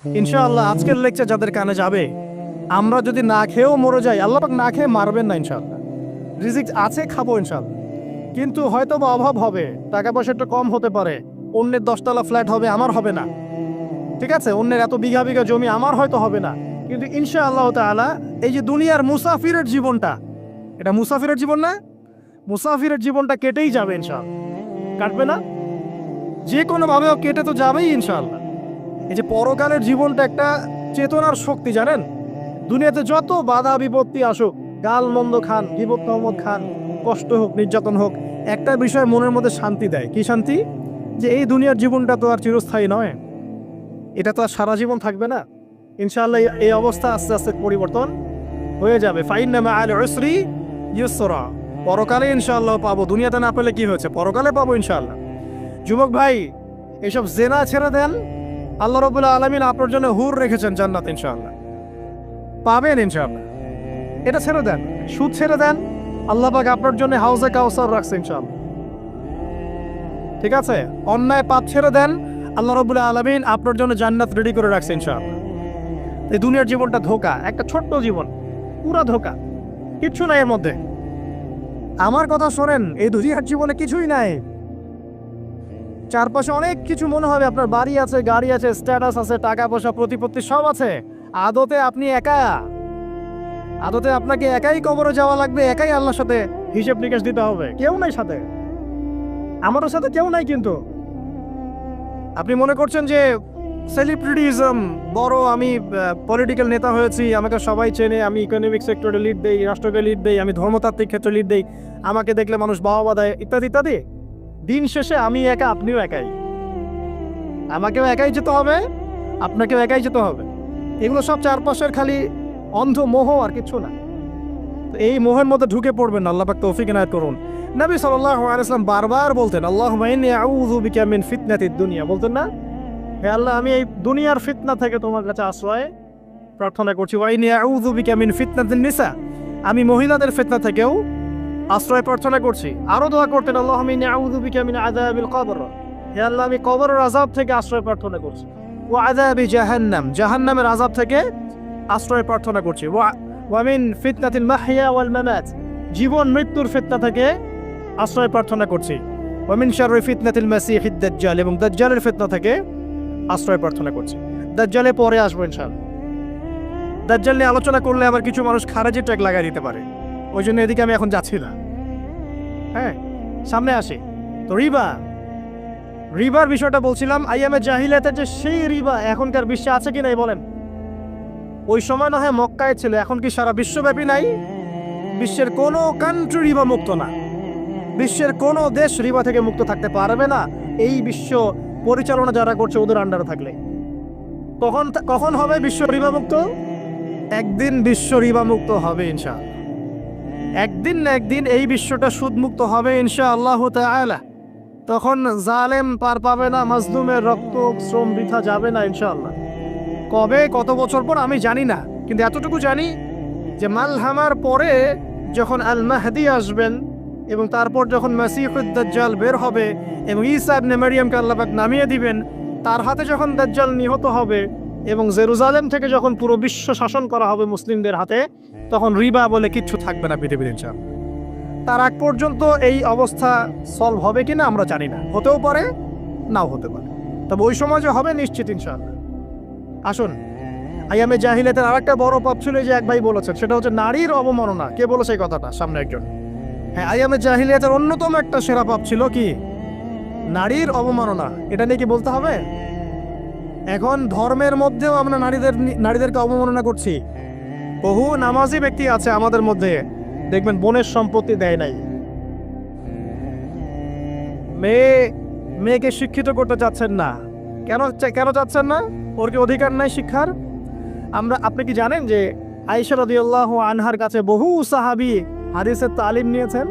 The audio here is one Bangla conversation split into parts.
ইনশাআল্লাহ আজকের লেকচার যাদের কানে যাবে, আমরা যদি না খেয়েও মরে যাই, আল্লাহ পাক না খেয়ে মারবেন না ইনশাআল্লাহ। রিজিক আছে, খাবো ইনশাআল্লাহ। কিন্তু হয়তো বা অভাব হবে, টাকা পয়সা একটু কম হতে পারে, অন্যের 10তলা ফ্ল্যাট হবে, আমার হবে না, ঠিক আছে, অন্যের এত বিঘা বিঘা জমি আমার হয়তো হবে না, কিন্তু ইনশাআল্লাহ তাআলা এই যে দুনিয়ার মুসাফিরের জীবনটা, এটা মুসাফিরের জীবন না, মুসাফিরের জীবনটা কেটেই যাবে ইনশাআল্লাহ। কাটবে না? যে কোনো ভাবেও কেটে তো যাবেই ইনশাআল্লাহ। এই যে পরকালের জীবনটা একটা চেতনার শক্তি, জানেন, দুনিয়াতে যত বাধা বিপত্তি আসুক, গাল মন্দ খান, বিপদ তহমত খান, কষ্ট হোক, নির্যাতন হোক, একটা বিষয় মনের মধ্যে শান্তি দেয়। কি শান্তি? যে এই দুনিয়ার জীবনটা তো আর চিরস্থায়ী নয়, এটা তো আর সারা জীবন থাকবে না। ইনশাআল্লাহ এই অবস্থা আস্তে আস্তে পরিবর্তন হয়ে যাবে। ফাইন্না মাআল উসরি ইউসরা, পরকালে ইনশাআল্লাহ পাবো, দুনিয়াতে না পেলে কি হয়েছে, পরকালে পাবো ইনশাআল্লাহ। যুবক ভাই, এসব জেনা ছেড়ে দেন, আল্লাহ রাব্বুল আলামিন আপনার জন্য হুর রেখেছেন জান্নাত, ইনশাআল্লাহ পাবেন ইনশাআল্লাহ। এটা ছেড়ে দেন, সুদ ছেড়ে দেন, আল্লাহ পাক আপনার জন্য হাউজে কাউসার রাখছে ইনশাআল্লাহ, ঠিক আছে। অন্যায় পাপ ছেড়ে দেন, আল্লাহ রাব্বুল আলামিন আপনার জন্য জান্নাত রেডি করে রাখছে ইনশাআল্লাহ। এই দুনিয়ার জীবনটা ধোঁকা, একটা ছোট্ট জীবন, পুরা ধোঁকা, কিচ্ছু নাই এর মধ্যে। আমার কথা শোনেন, এই দুনিয়ার জীবনে কিছুই নাই। চারপাশে অনেক কিছু মনে হবে, আপনার বাড়ি আছে, গাড়ি আছে, স্ট্যাটাস আছে, টাকা পয়সা, প্রতিপত্তি সব আছে। আদতে আপনি একা, আদতে আপনাকে একাই কবরে যাওয়া লাগবে, একাই আল্লাহর সাথে হিসেব নিকেশ দিতে হবে। কেউ নাই সাথে, আমারও সাথে কেউ নাই। কিন্তু আপনি মনে করছেন যে সেলিব্রিটিজম বড়, আমি পলিটিক্যাল নেতা হয়েছি, আমাকে সবাই চেনে, আমি ইকোনমিক সেক্টরে লিড দেই, রাষ্ট্রকে লিড দেই, আমি ধর্মতাত্ত্বিক ক্ষেত্রে লিড দেই, আমাকে দেখলে মানুষ বাহবা দেয়, ইত্যাদি ইত্যাদি। দিন শেষে আমি একা, আপনিও একাই, আমাকেও একাই যেতে হবে, আপনাকেও একাই যেতে হবে। এগুলো সব চারপাশের খালি অন্ধ মোহ, আর কিছু না। তো এই মোহের মধ্যে ঢুকে পড়বেন না, আল্লাহ পাক তৌফিক ইনায়াত করুন। নবী সাল্লাল্লাহু আলাইহি ওয়াসাল্লাম বারবার বলতেন, আল্লাহুম্মা ইন্নী আউযু বিকা মিন ফিতনাতিদ দুনিয়া, বলতেন না, হে আল্লাহ, আমি এই দুনিয়ার ফিতনা থেকে তোমার কাছে আশ্রয় প্রার্থনা করছি। ওয়া ইন্নী আউযু বিকা মিন ফিতনাতিন নিসা, আমি মহিলাদের ফিতনা থেকেও আশ্রয় প্রার্থনা করছি। আরো দোয়া করতেন, আল্লাহুম্মা ইন্নী আউযু বিকা মিন আযাবিল কবর, হে আল্লাহ, আমি কবরের আযাব থেকে আশ্রয় প্রার্থনা করছি। ওয়া আযাবি জাহান্নাম, জাহান্নামের আযাব থেকে আশ্রয় প্রার্থনা করছি। ওয়া মিন ফিতনাতিল মাহইয়া ওয়াল মামাত, জীবন মৃত্যুর ফিতনা থেকে আশ্রয় প্রার্থনা করছি। ওয়া মিন শাররি ফিতনাতিল মাসিহিদ দাজ্জাল, এবং দাজ্জালের ফিতনা থেকে আশ্রয় প্রার্থনা করছি। দাজ্জালে পরে আসবো ইনশাআল্লাহ। দাজ্জাল নিয়ে আলোচনা করলে আবার কিছু মানুষ খারাজি ট্যাগ লাগাই দিতে পারে, ওই জন্য এদিকে আমি এখন যাচ্ছি না। হ্যাঁ, সামনে আসি। তো রিবার বিষয়টা বলছিলাম, আইয়ামে জাহিলিয়াতের যে সেই রিবা এখনকার বিশ্বে আছে কি নাই বলেন? ওই সময় না হয় মক্কায় ছিল, এখন কি সারা বিশ্বব্যাপী নাই? বিশ্বের কোনো কান্ট্রি রিবা মুক্ত না, বিশ্বের কোনো দেশ রিবা থেকে মুক্ত থাকতে পারবে না, এই বিশ্ব পরিচালনা যারা করছে ওদের আন্ডারে থাকলে। কখন হবে বিশ্ব রিবা মুক্ত? একদিন বিশ্ব রিবা মুক্ত হবে ইনশাআল্লাহ, একদিন না একদিন এই বিশ্বটা সুদ মুক্ত হবে ইনশাআল্লাহ তাআলা। তখন জালেম পার পাবে না, মাজলুমের রক্ত শ্রম বৃথা যাবে না ইনশাআল্লাহ। কবে, কত বছর পর আমি জানি না, কিন্তু এতটুকু জানি যে মালহামার পরে যখন আল মাহদি আসবেন, এবং তারপর যখন মাসিহুদ দাজ্জাল বের হবে এবং ঈসা ইবনে মারইয়ামকে আল্লাহ পাক নামিয়ে দিবেন, তার হাতে যখন দাজ্জাল নিহত হবে এবং জেরুজালেম থেকে যখন পুরো বিশ্ব শাসন করা হবে মুসলিমদের হাতে, তখন রিবা বলে কিচ্ছু থাকবে না পৃথিবীর ইনশাআল্লাহ। তার আগ পর্যন্ত এই অবস্থা সলভ হবে কিনা আমরা জানি না, হতেও পারে, নাও হতে পারে, তবে ওই সময় যে হবে নিশ্চিত ইনশাআল্লাহ। আসুন, আইয়ামে জাহিলিয়াতের আরেকটা বড় পাপ ছিল যে এক ভাই বলেছেন, সেটা হচ্ছে নারীর অবমাননা। কে বলেছে এই কথাটা? সামনে একজন। হ্যাঁ, আইয়ামে জাহিলিয়াতের অন্যতম একটা সেরা পাপ ছিল কি? নারীর অবমাননা। এটা নিয়ে কি বলতে হবে? এখন ধর্মের মধ্যেও আমরা নারীদেরকে অবমাননা করছি। বহু নামাজি ব্যক্তি আছে আমাদের মধ্যে, দেখবেন বোনের সম্পত্তি দেয় নাই, মেয়েকে শিক্ষিত করতে চাচ্ছেন না। কেন চাচ্ছেন না? ওর কি অধিকার নাই শিক্ষার? আপনি কি জানেন যে আয়েশা রাদিয়াল্লাহু আনহার কাছে বহু সাহাবী হাদিসের তালিম নিয়েছেন,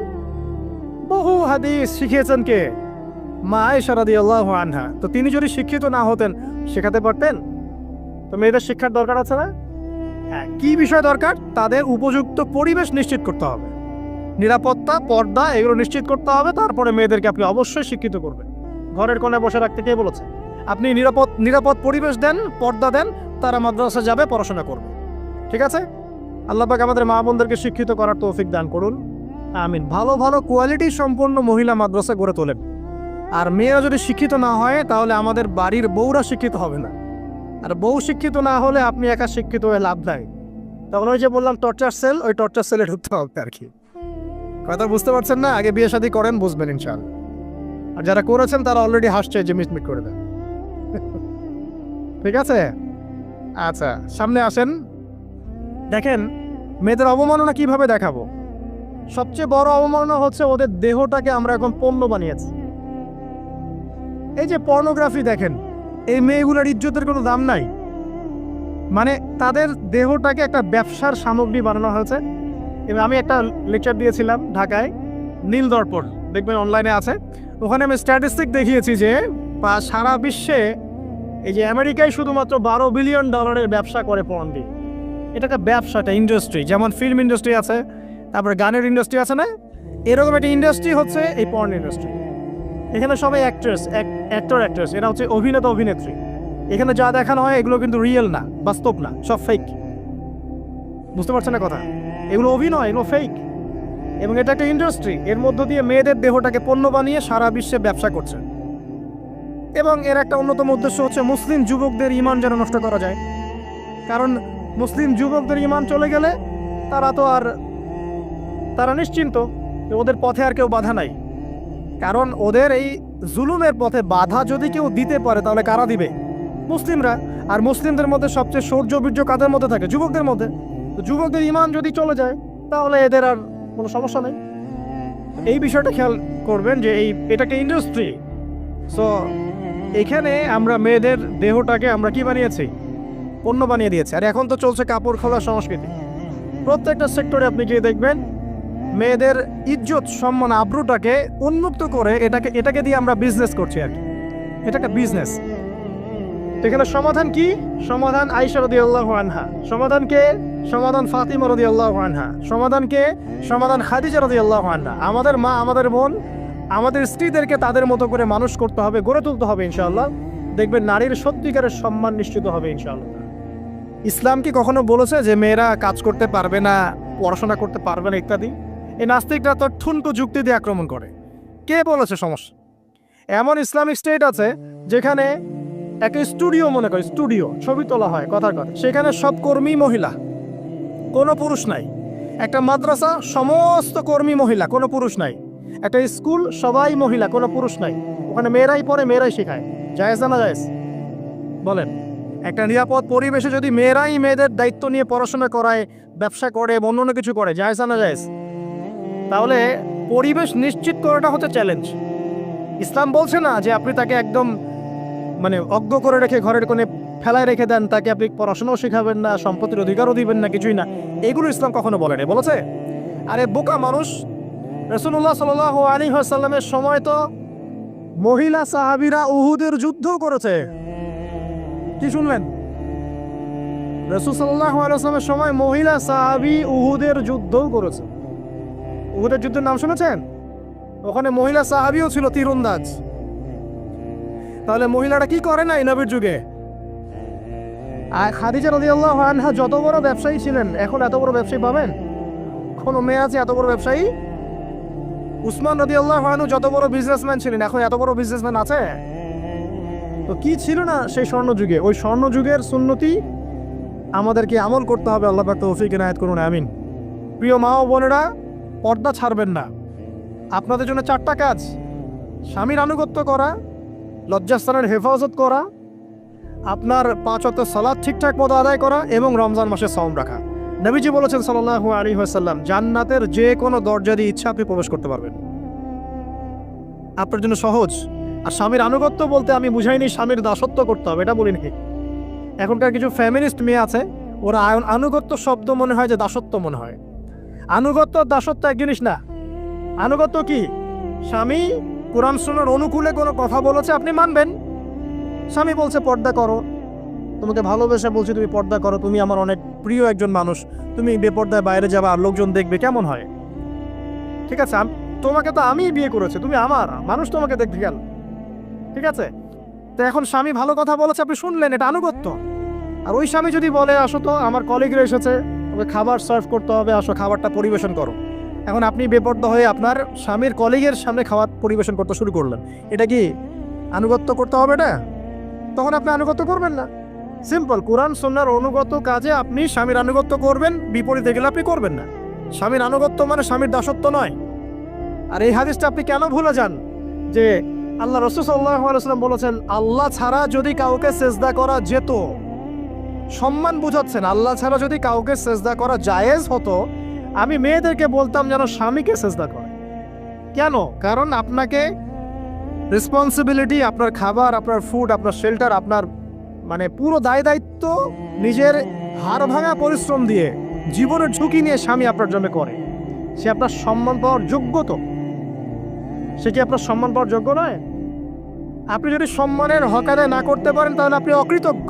বহু হাদিস শিখিয়েছেন কে? মা আয়েশা রাদিয়াল্লাহু আনহা। তো তিনি যদি শিক্ষিত না হতেন, শেখাতে পারতেন? তো মেয়েদের শিক্ষার দরকার আছে না? হ্যাঁ, কি বিষয় দরকার? তাদের উপযুক্ত পরিবেশ নিশ্চিত করতে হবে, নিরাপত্তা, পর্দা, এগুলো নিশ্চিত করতে হবে। তারপরে মেয়েদেরকে আপনি অবশ্যই শিক্ষিত করবেন। ঘরের কোণে বসে রাখতে কে বলেছে? আপনি নিরাপদ পরিবেশ দেন, পর্দা দেন, তারা মাদ্রাসা যাবে, পড়াশোনা করবে। ঠিক আছে? আল্লাহ পাক আমাদের মা বোনদেরকে শিক্ষিত করার তৌফিক দান করুন, আমিন। ভালো ভালো কোয়ালিটি সম্পন্ন মহিলা মাদ্রাসা গড়ে তোলেন। আর মেয়েরা যদি শিক্ষিত না হয় তাহলে আমাদের বাড়ির বউরা শিক্ষিত হবে না। আর বউ শিক্ষিত না হলে আপনি একা শিক্ষিত হয়ে লাভ নাই। তখন ওই যে বললাম টর্চার সেল, ওই টর্চার সেলে ঢুকতে হবে আর কি। কথা বুঝতে পারছেন না? আগে বিয়ে শাদী করেন, বুঝবেন ইনশাআল্লাহ। আর যারা করেছেন তারা অলরেডি হাসছে যে মিটমিট করে দেন। ঠিক আছে? আচ্ছা, সামনে আসেন। দেখেন মেয়েদের অবমাননা কিভাবে দেখাবো। সবচেয়ে বড় অবমাননা হচ্ছে ওদের দেহটাকে আমরা এখন পণ্য বানিয়েছি। এই যে পর্নোগ্রাফি দেখেন, এই মেয়েগুলোর ইজ্জতের কোনো দাম নাই। মানে তাদের দেহটাকে একটা ব্যবসার সামগ্রী বানানো হয়েছে। এবং আমি একটা লেকচার দিয়েছিলাম ঢাকায়, নীল দর্পণ, দেখবেন অনলাইনে আছে। ওখানে আমি স্ট্যাটিস্টিক দেখিয়েছি যে সারা বিশ্বে এই যে আমেরিকায় শুধুমাত্র $12 বিলিয়ন ব্যবসা করে পর্ন দিয়ে। এটা একটা ব্যবসা, একটা ইন্ডাস্ট্রি। যেমন ফিল্ম ইন্ডাস্ট্রি আছে, তারপরে গানের ইন্ডাস্ট্রি আছে না, এরকম একটা ইন্ডাস্ট্রি হচ্ছে এই পর্ন ইন্ডাস্ট্রি। এখানে সবাই অ্যাক্ট্রেস, এরা হচ্ছে অভিনেতা অভিনেত্রী। এখানে যা দেখানো হয় এগুলো কিন্তু রিয়েল না, বাস্তব না, সব ফেক। বুঝতে পারছেন না কথা? এগুলো অভিনয়, এগুলো ফেক। এবং এটা একটা ইন্ডাস্ট্রি, এর মধ্য দিয়ে মেয়েদের দেহটাকে পণ্য বানিয়ে সারা বিশ্বে ব্যবসা করছে। এবং এর একটা অন্যতম উদ্দেশ্য হচ্ছে মুসলিম যুবকদের ঈমান যেন নষ্ট করা যায়। কারণ মুসলিম যুবকদের ঈমান চলে গেলে তারা নিশ্চিন্ত, ওদের পথে আর কেউ বাধা নাই। কারণ ওদের এই জুলুমের পথে বাধা যদি কেউ দিতে পারে তাহলে কারা দিবে? মুসলিমরা। আর মুসলিমদের মধ্যে সবচেয়ে শৌর্য বীর্য কাদের মধ্যে থাকে? যুবকদের মধ্যে। তো যুবকদের ঈমান যদি চলে যায় তাহলে এদের আর কোনো সমস্যা নেই। এই বিষয়টা খেয়াল করবেন যে এটা একটা ইন্ডাস্ট্রি। সো এখানে আমরা মেয়েদের দেহটাকে আমরা কি বানিয়েছি? পণ্য বানিয়ে দিয়েছি। আর এখন তো চলছে কাপড় খোলার সংস্কৃতি। প্রত্যেকটা সেক্টরে আপনি গিয়ে দেখবেন মেয়েদের ইজ্জত, সম্মান, আব্রুটাকে উন্মুক্ত করে এটাকে দিয়ে আমরা বিজনেস করছি আর কি। এটা একটা বিজনেস। এখানে সমাধান কি? সমাধান আয়েশা রাদিয়াল্লাহু আনহা। সমাধান ফাতিমা রাদিয়াল্লাহু আনহা। সমাধান খাদিজা রাদিয়াল্লাহু আনহা। আমাদের মা, আমাদের বোন, আমাদের স্ত্রীদেরকে তাদের মতো করে মানুষ করতে হবে, গড়ে তুলতে হবে ইনশাআল্লাহ। দেখবেন নারীর সত্যিকারের সম্মান নিশ্চিত হবে ইনশাআল্লাহ। ইসলাম কি কখনো বলেছে যে মেয়েরা কাজ করতে পারবে না, পড়াশোনা করতে পারবে না ইত্যাদি? এই নাস্তিকরা তো ঠুনকো যুক্তি দিয়ে আক্রমণ করে। কে বলেছে? সমস্যা এমন ইসলামিক স্টেট আছে যেখানে একটা স্টুডিও, মনে করে স্টুডিও, ছবি তোলা হয়, কথার কথা, সেখানে সব কর্মী মহিলা, কোনো পুরুষ নাই। একটা মাদ্রাসা, সমস্ত কর্মী মহিলা, কোনো পুরুষ নাই। একটা স্কুল, সবাই মহিলা, কোনো পুরুষ নাই। ওখানে মেয়েরাই পড়ে, মেয়েরাই শেখায়। জায়েজ না জায়েজ বলেন? একটা নিরাপদ পরিবেশে যদি মেয়েরাই মেয়েদের দায়িত্ব নিয়ে পড়াশোনা করায়, ব্যবসা করে, অন্য কিছু করে, জায়েজ না জায়েজ? তাহলে পরিবেশ নিশ্চিত করাটা হচ্ছে চ্যালেঞ্জ। ইসলাম বলছে না যে আপনি তাকে একদম অজ্ঞ করে রেখে ঘরের কোণে ফেলায় রেখে দেন, তাকে আপনি পড়াশোনাও শেখাবেন না, সম্পত্তির অধিকারও দিবেন না, কিছুই না। এগুলো ইসলাম কখনো বলেনি। বলেছে? আরে বোকা মানুষ! রাসূলুল্লাহ সাল্লাল্লাহু আলাইহি ওয়াসাল্লামের সময় তো মহিলা সাহাবীরা উহুদের যুদ্ধ করেছে। কি শুনলেন? রাসূল সাল্লাল্লাহু আলাইহি ওয়াসাল্লামের সময় মহিলা সাহাবী উহুদের যুদ্ধও করেছে। উহুদের যুদ্ধের নাম শুনেছেন? ওখানে মহিলা সাহাবীও ছিল, তীরন্দাজ। তাহলে মহিলারা কি করে নাই নবীর যুগে? আর খাদিজা রাদিয়াল্লাহু আনহা যত বড় ব্যবসায়ী ছিলেন, এখন এত বড় ব্যবসায়ী পাবেন? কোনো মেয়ে আছে এত বড় ব্যবসায়ী? উসমান রাদিয়াল্লাহু আনহু যত বড় বিজনেসম্যান ছিলেন, এখন এত বড় বিজনেসম্যান আছে? তো কি ছিল না সেই স্বর্ণযুগে? ওই স্বর্ণযুগের সুন্নতি আমাদেরকে আমল করতে হবে। আল্লাহ পাক তৌফিক এনায়েত করুন, আমিন। প্রিয় মা ও বোনেরা, পর্দা ছাড়বেন না। আপনাদের জন্য 4টা কাজ: স্বামীর আনুগত্য করা, লজ্জাস্থানের হেফাজত করা, আপনার 5 ওয়াক্ত সালাত ঠিকঠাক মতো আদায় করা এবং রমজান মাসে সাওম রাখা। নবীজি বলেছেন সাল্লাল্লাহু আলাইহি ওয়াসাল্লাম, জান্নাতের যে কোনো দরজা দিয়ে ইচ্ছা আপনি প্রবেশ করতে পারবেন। আপনার জন্য সহজ। আর স্বামীর আনুগত্য বলতে আমি বুঝাইনি স্বামীর দাসত্ব করতে হবে, এটা বলিনি। এখনকার কিছু ফ্যামিলিস্ট মেয়ে আছে, ওরা আনুগত্য শব্দ মনে হয় যে দাসত্ব মনে হয়। আনুগত্য দাসত্ব এক জিনিস না। আনুগত্য কি? স্বামী কোরআন সুন্নাহর অনুকূলে কোনো কথা বলেছে, আপনি মানবেন। স্বামী বলছে পর্দা করো, তোমাকে ভালোবেসে বলছি তুমি পর্দা করো, তুমি আমার অনেক প্রিয় একজন মানুষ, তুমি বেপর্দায় বাইরে যাবা আর লোকজন দেখবে, কেমন হয়? ঠিক আছে, তোমাকে তো আমিই বিয়ে করেছি, তুমি আমার, মানুষ তোমাকে দেখতে গেল। ঠিক আছে? তো এখন স্বামী ভালো কথা বলেছে, আপনি শুনলেন, এটা আনুগত্য। আর ওই স্বামী যদি বলে আসো তো আমার কলিগরা এসেছে, ওকে খাবার সার্ভ করতে হবে, আসো খাবারটা পরিবেশন করো, এখন আপনি বেপরোয়া হয়ে আপনার স্বামীর কলিগের সামনে খাবার পরিবেশন করতে শুরু করলেন, এটা কি আনুগত্য করতে হবে? এটা তখন আপনি আনুগত্য করবেন না। সিম্পল, কোরআন সুন্নাহর অনুগত কাজে আপনি স্বামীর আনুগত্য করবেন, বিপরীতে গেলে আপনি করবেন না। স্বামীর আনুগত্য মানে স্বামীর দাসত্ব নয়। আর এই হাদিসটা আপনি কেন ভুলে যান যে আল্লাহ রাসূল সাল্লাল্লাহু আলাইহি ওয়াসাল্লাম বলেছেন আল্লাহ ছাড়া যদি কাউকে সেজদা করা যেত, সম্মান বুঝাচ্ছেন, আল্লাহ ছাড়া যদি কাউকে সেজদা করা জায়েজ হতো, আমি মেয়েদেরকে বলতাম যেন স্বামীকে সেজদা করে। কেন? কারণ আপনাকে রেসপন্সিবিলিটি, আপনার খাবার, আপনার ফুড, আপনার শেল্টার, আপনার মানে পুরো দায় দায়িত্ব নিজের হাড় ভাঙা পরিশ্রম দিয়ে, জীবনের ঝুঁকি নিয়ে স্বামী আপনার জন্য করে। সে আপনার সম্মান পাওয়ার যোগ্য তো? সে কি আপনার সম্মান পাওয়ার যোগ্য নয়? আপনি যদি সম্মানের হক আদায় না করতে পারেন তাহলে আপনি অকৃতজ্ঞ।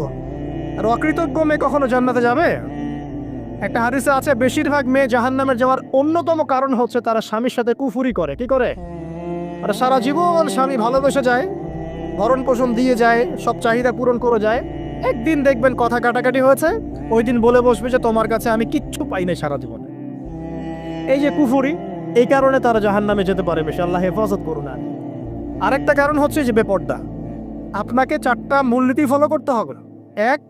আর অকৃতজ্ঞ মেয়ে কখনো জান্নাতে যাবে? একটা হাদিসে আছে বেশিরভাগ মেয়ে জাহান্নামে যাওয়ার অন্যতম কারণ হচ্ছে তারা স্বামীর সাথে কুফুরি করে। কি করে? আর সারা জীবন স্বামী ভালোবেসে যায়, ভরণ পোষণ দিয়ে যায়, সব চাহিদা পূরণ করে যায়, একদিন দেখবেন কথা কাটাকাটি হয়েছে, ওই দিন বলে বসবে যে তোমার কাছে আমি কিচ্ছু পাই নাই সারা জীবনে। এই যে কুফুরি, এই কারণে তারা জাহান্নামে যেতে পারে বেশি। আল্লাহ হেফাজত করুন। আরেকটা কারণ হচ্ছে যে বেপর্দা। আপনাকে 4টা মূলনীতি ফলো করতে হবে। 1,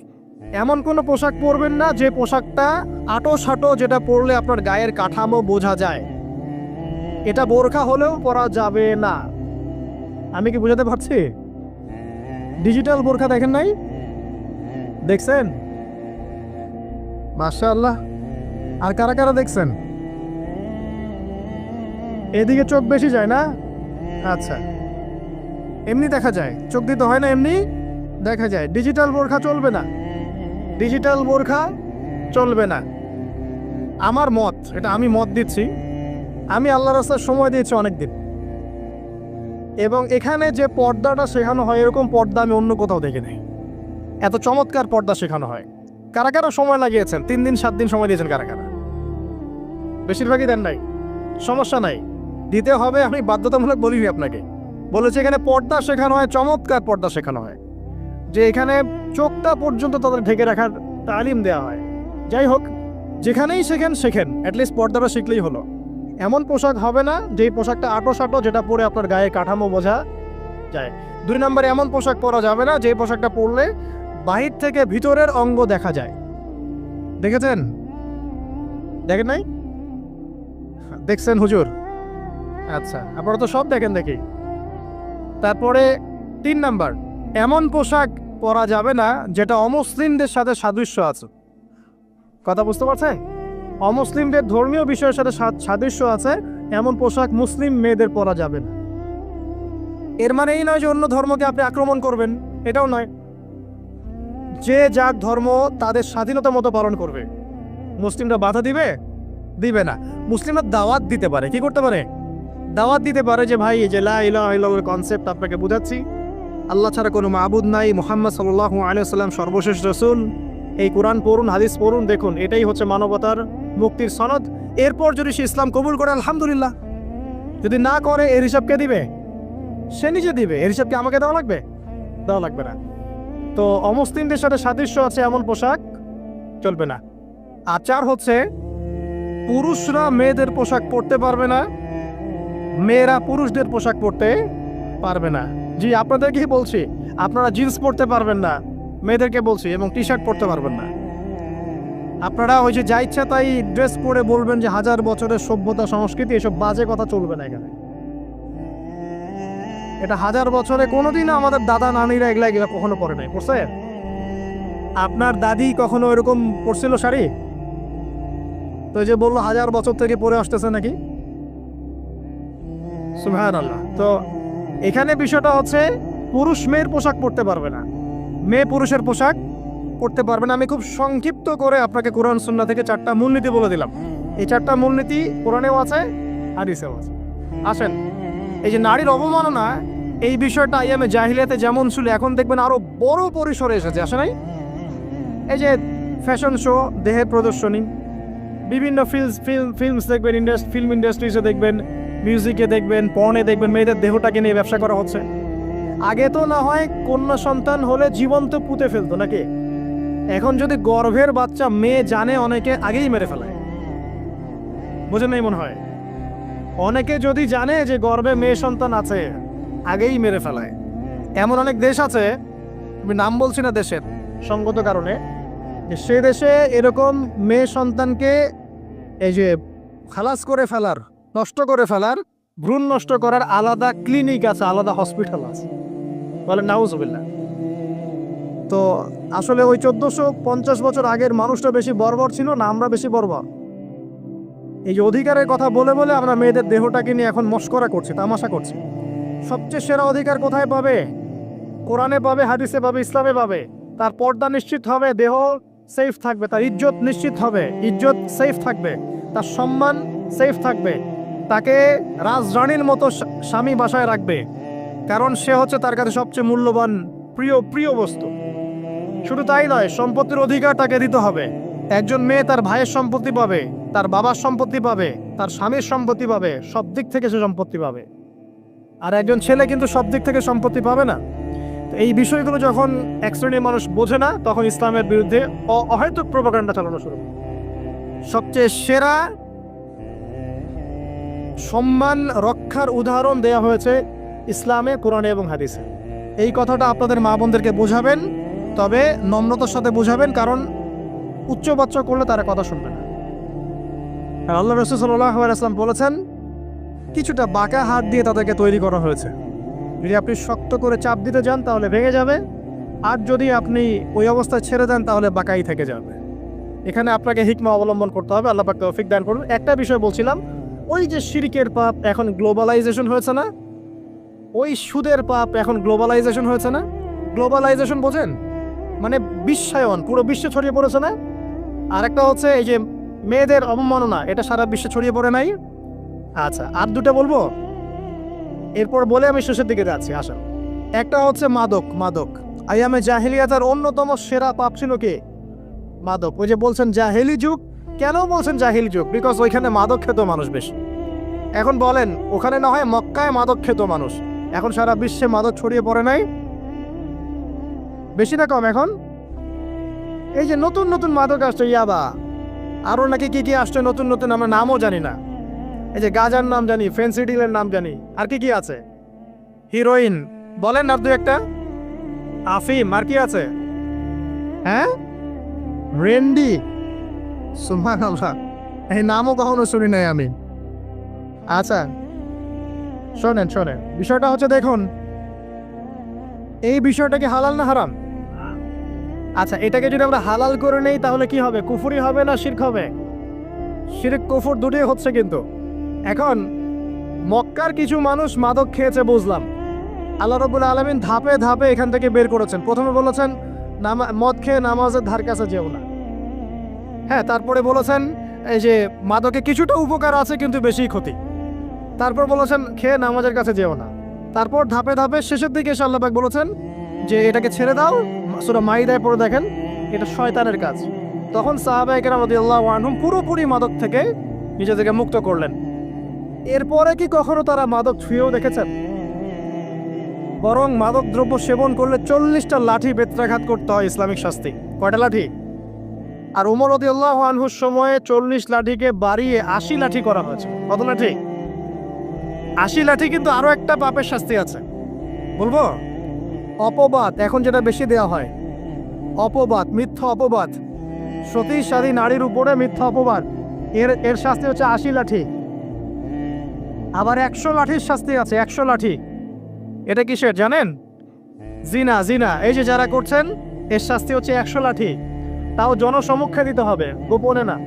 এমন কোনো পোশাক পরবেন না যে পোশাকটা আটো-সাটো, যেটা পরলে আপনার গায়ের কাঠামো বোঝা যায়। এটা বোরখা হলেও পরা যাবে না। আমি কি বোঝাতে পারছি? ডিজিটাল বোরখা দেখেন নাই? দেখছেন? মাশাআল্লাহ। আর কারা কারা দেখছেন? এদিকে চোখ বেশি যায় না? আচ্ছা, এমনি দেখা যায়, চোখ দিতে হয় না, এমনি দেখা যায়। ডিজিটাল বোরখা চলবে না, ডিজিটাল বোরখা চলবে না। আমার মত, এটা আমি মত দিচ্ছি, আমি আল্লাহর রাস্তায় সময় দিয়েছি অনেক দিন, এবং এখানে যে পর্দাটা শেখানো হয় এরকম পর্দা আমি অন্য কোথাও দেখি নাই। এত চমৎকার পর্দা শেখানো হয়। কারা কারা সময় লাগিয়েছেন? 3 দিন 7 দিন সময় দিয়েছেন কারা কারা? বেশিরভাগই দেন নাই। সমস্যা নাই, দিতে হবে। আমি বাধ্যতামূলক বলিনি আপনাকে, বলেছি এখানে পর্দা শেখানো হয়, চমৎকার পর্দা শেখানো হয়, যে এখানে চোখটা পর্যন্ত তাদের ঢেকে রাখার তালিম দেওয়া হয়। যাই হোক, যেখানেই শেখেন অ্যাটলিস্ট পর্দাটা শিখলেই হলো। এমন পোশাক হবে না যেই পোশাকটা আটো-সাটো, যেটা পরে আপনার গায়ে কাঠামো বোঝা যায়। 2 নম্বরে এমন পোশাক পরা যাবে না যেই পোশাকটা পরলে বাহির থেকে ভিতরের অঙ্গ দেখা যায়। দেখেছেন? দেখেন নাই? দেখছেন হুজুর? আচ্ছা, আপনারা তো সব দেখেন দেখি। তারপরে 3 নাম্বার, এমন পোশাক পরা যাবে না যেটা অমুসলিমদের সাথে সাদৃশ্য আছে। কথা বুঝতে পারছেন? অমুসলিমদের ধর্মীয় বিষয়ের সাথে সাদৃশ্য আছে এমন পোশাক মুসলিম মেয়েদের পরা যাবে না। এর মানে এই নয় যে অন্য ধর্মকে আপনি আক্রমণ করবেন, এটাও নয়। যে যার ধর্ম তাদের স্বাধীনতা মতো পালন করবে। মুসলিমরা বাধা দিবে? দিবে না। মুসলিমরা দাওয়াত দিতে পারে। কি করতে পারে? দাওয়াত দিতে পারে যে ভাই, এই যে লা ইলাহা ইল্লাল্লাহর কনসেপ্ট আপনাকে বুঝাচ্ছি, আল্লাহ ছাড়া কোনো মাবুদ নাই, মুহাম্মদ সাল্লাল্লাহু আলাইহি ওয়াসাল্লাম সর্বশেষ রাসূল, এই কোরআন পড়ুন, হাদিস পড়ুন, দেখুন এটাই হচ্ছে মানবতার মুক্তির সনদ। এরপর যদি সে ইসলাম কবুল করে আলহামদুলিল্লাহ, যদি না করে এর হিসাব কে দিবে? সে নিজে দিবে। এর হিসাব কি আমাকে দেওয়া লাগবে? দেওয়া লাগবে না। তো অমুসলিমদের সাথে সাদৃশ্য আছে এমন পোশাক চলবে না। আচার হচ্ছে পুরুষরা মেয়েদের পোশাক পরতে পারবে না, মেয়েরা পুরুষদের পোশাক পরতে পারবে না। জি, আপনাদেরকেই বলছি, আপনারা জিন্স পরতে পারবেন না, মেয়েদেরকে বলছি, এবং টি শার্ট পরতে পারবেন না। আপনারা ওই যে যা ইচ্ছা তাই ড্রেস পরে বলবেন যে 1000 বছরের সভ্যতা সংস্কৃতি, এসব বাজে কথা চলবে না এখানে। এটা 1000 বছরে কোনোদিন আমাদের দাদা নানিরা এগুলা কখনো পরে নাই। পড়ছে? আপনার দাদি কখনো এরকম পরছিল শাড়ি? তো যে বললো 1000 বছর থেকে পরে আসতেছে নাকি? সুবহানাল্লাহ। তো এখানে বিষয়টা হচ্ছে পুরুষ মেয়ের পোশাক পরতে পারবে না, মেয়ে পুরুষের পোশাক পরতে পারবে না। আমি খুব সংক্ষিপ্ত করে আপনাকে কোরআন সুন্নাহ থেকে 4টা মূলনীতি বলে দিলাম। এই 4টা মূলনীতি কোরআনেও আছে, হাদিসেও আছে। আসেন, এই যে নারীর অবমাননা, এই বিষয়টা আইয়ামে জাহিলিয়াতে যেমন ছিল, এখন দেখবেন আরো বড় পরিসরে এসেছে। আসে নাই? এই যে ফ্যাশন শো, দেহের প্রদর্শনী, বিভিন্ন ফিল্মস দেখবেন, ফিল্ম ইন্ডাস্ট্রিজে দেখবেন, মিউজিকে দেখবেন, পর্নে দেখবেন, মেয়েদের দেহটাকে নিয়ে ব্যবসা করা হচ্ছে। আগে তো না হয় কন্যা সন্তান হলে জীবন্ত পুঁতে ফেলতো নাকি, এখন যদি গর্ভের বাচ্চা মেয়ে জানে অনেকে আগেই মেরে ফেলায়। বোঝেন নাই মনে হয়? অনেকে যদি জানে যে গর্ভে মেয়ে সন্তান আছে আগেই মেরে ফেলায়। এমন অনেক দেশ আছে, আমি নাম বলছি না দেশের সঙ্গত কারণে, যে সে দেশে এরকম মেয়ে সন্তানকে এই যে খালাস করে ফেলার, নষ্ট করে ফেলার, ভ্রূণ নষ্ট করার আলাদা ক্লিনিক আছে, আলাদা হসপিটাল আছে। বলেন নাউজুবিল্লাহ। তো আসলে ওই 1450 বছর আগের মানুষটা বেশি বর্বর ছিল না আমরা বেশি বর্বর? এই যে অধিকারের কথা বলে বলে আমরা মেয়েদের দেহটাকে নিয়ে এখন মস্করা করছি, তামাশা করছি। সবচেয়ে সেরা অধিকার কোথায় পাবে? কোরআনে পাবে, হাদিসে পাবে, ইসলামে পাবে। তার পর্দা নিশ্চিত হবে, দেহ সেফ থাকবে, তার ইজ্জত নিশ্চিত হবে, ইজ্জত সেফ থাকবে, তার সম্মান সেফ থাকবে, তাকে রাজরানীর মতো স্বামী বাসায় রাখবে, কারণ সে হচ্ছে তার কাছে সবচেয়ে মূল্যবান প্রিয় বস্তু। শুধু তাই নয়, সম্পত্তির অধিকার তাকে দিতে হবে। একজন মেয়ে তার ভাইয়ের সম্পত্তি পাবে, তার বাবার সম্পত্তি পাবে, তার স্বামীর সম্পত্তি পাবে, সব দিক থেকে সে সম্পত্তি পাবে। আর একজন ছেলে কিন্তু সব দিক থেকে সম্পত্তি পাবে না। তো এই বিষয়গুলো যখন এক শ্রেণীর মানুষ বোঝে না, তখন ইসলামের বিরুদ্ধে অহেতুক প্রোপাগান্ডা চালানো শুরু করে। সবচেয়ে সেরা সম্মান রক্ষার উদাহরণ দেয়া হয়েছে ইসলামে, কোরআনে এবং হাদিসে। এই কথাটা আপনাদের মা বোনদেরকে বোঝাবেন, তবে নম্রতার সাথে বোঝাবেন, কারণ উচ্চবাচ্য করলে তারা কথা শুনবে না। আর আল্লাহ রাসূল সাল্লাল্লাহু আলাইহি ওয়াসাল্লাম বলেছেন, কিছুটা বাঁকা হাত দিয়ে তাদেরকে তৈরি করা হয়েছে। যদি আপনি শক্ত করে চাপ দিতে যান তাহলে ভেঙে যাবে, আর যদি আপনি ওই অবস্থায় ছেড়ে দেন তাহলে বাঁকাই থেকে যাবে। এখানে আপনাকে হিকমা অবলম্বন করতে হবে। আল্লাহ পাক তৌফিক দান করুন। একটা বিষয় বলছিলাম, ওই যে শিরকের পাপ এখন গ্লোবালাইজেশন হয়েছে না, ওই সুদের পাপ এখন গ্লোবালাইজেশন হয়েছে না। গ্লোবালাইজেশন বোঝেন? মানে বিশ্বায়ন, পুরো বিশ্বে ছড়িয়ে পড়েছে না। আর একটা হচ্ছে এই যে মেয়েদের অবমাননা, এটা সারা বিশ্বে ছড়িয়ে পড়ে নাই। আচ্ছা, আর দুটো বলবো, এরপর বলে আমি শেষের দিকে যাচ্ছি। আসেন, একটা হচ্ছে মাদক। আইয়ামে জাহিলিয়াতের অন্যতম সেরা পাপ ছিল কি? মাদক। ওই যে বলছেন জাহিলি যুগ, কেন বলছেন জাহিলি যুগ? বিকজ ওইখানে মাদক খেত মানুষ বেশি। এখন বলেন, ওখানে না হয় মক্কায় মাদক খেত মানুষ, এখন সারা বিশ্বে মাদক ছড়িয়ে পড়ে নাই? বেশি না কম? এখন এই যে নতুন নতুন মাদক আসছে, ইয়াবা, আরও নাকি কি কি আসছে নতুন নতুন, আমরা নামও জানি না। এই যে গাজার নাম জানি, ফেন্সিডিলের নাম জানি, আর কি কি আছে, হিরোইন বলেন আর দু একটা, আফিম, আর কি আছে? হ্যাঁ, রেন্ডি, সুবহানাল্লাহ, এই নামও কখনো শুনি নাই আমি। আচ্ছা শোনেন, বিষয়টা হচ্ছে, দেখুন এই বিষয়টা কি হালাল না হারাম? আচ্ছা, এটাকে যদি আমরা হালাল করে নেই তাহলে কি হবে? কুফরি হবে না শিরক হবে? শিরক কুফর দুটোই হচ্ছে। কিন্তু এখন মক্কার কিছু মানুষ মাদক খেয়েছে বুঝলাম, আল্লাহ রাব্বুল আলামিন ধাপে ধাপে এখান থেকে বের করেছেন। প্রথমে বলেছেন মদ খেয়ে নামাজের ধার কাছে যেও না। হ্যাঁ, তারপরে বলেছেন এই যে মাদকে কিছুটা উপকার আছে কিন্তু বেশি ক্ষতি। তারপর বলেছেন খেয়ে নামাজের কাছে যেও না। তারপর ধাপে ধাপে শেষের দিকে এসে আল্লাহ পাক বলেছেন যে এটাকে ছেড়ে দাও। সূরা মাইদায় পড়ে দেখেন, এটা শয়তানের কাজ। তখন সাহাবায়ে কেরাম রাদিয়াল্লাহু আনহুম পুরোপুরি মাদক থেকে নিজেদেরকে মুক্ত করলেন। এরপরে কি কখনো তারা মাদক ছুঁয়েও দেখেছেন? বরং মাদক দ্রব্য সেবন করলে 40টা লাঠি বেত্রাঘাত করতে হয়, ইসলামিক শাস্তি। কয়টা লাঠি? আর ওমর রাদিয়াল্লাহু আনহুর সময়ে 40 লাঠিকে বাড়িয়ে 80 লাঠি করা হয়েছে। কত লাঠি? 80 লাঠি। কিন্তু আরো একটা পাপের শাস্তি আছে, বলবো? অপবাদ, এখন যেটা বেশি দেওয়া হয়, অপবাদ, মিথ্যা অপবাদ, সতীসাধী নারীর উপরে মিথ্যা অপবাদ, এর শাস্তি হচ্ছে 80 লাঠি। আবার 100 লাঠির শাস্তি আছে, 100 লাঠি। এটা কিসের জানেন? জিনা। এই যে যারা করছেন, এর শাস্তি হচ্ছে 100 লাঠি। তাও জনসমক্ষে দিতে হবে, গোপনে না।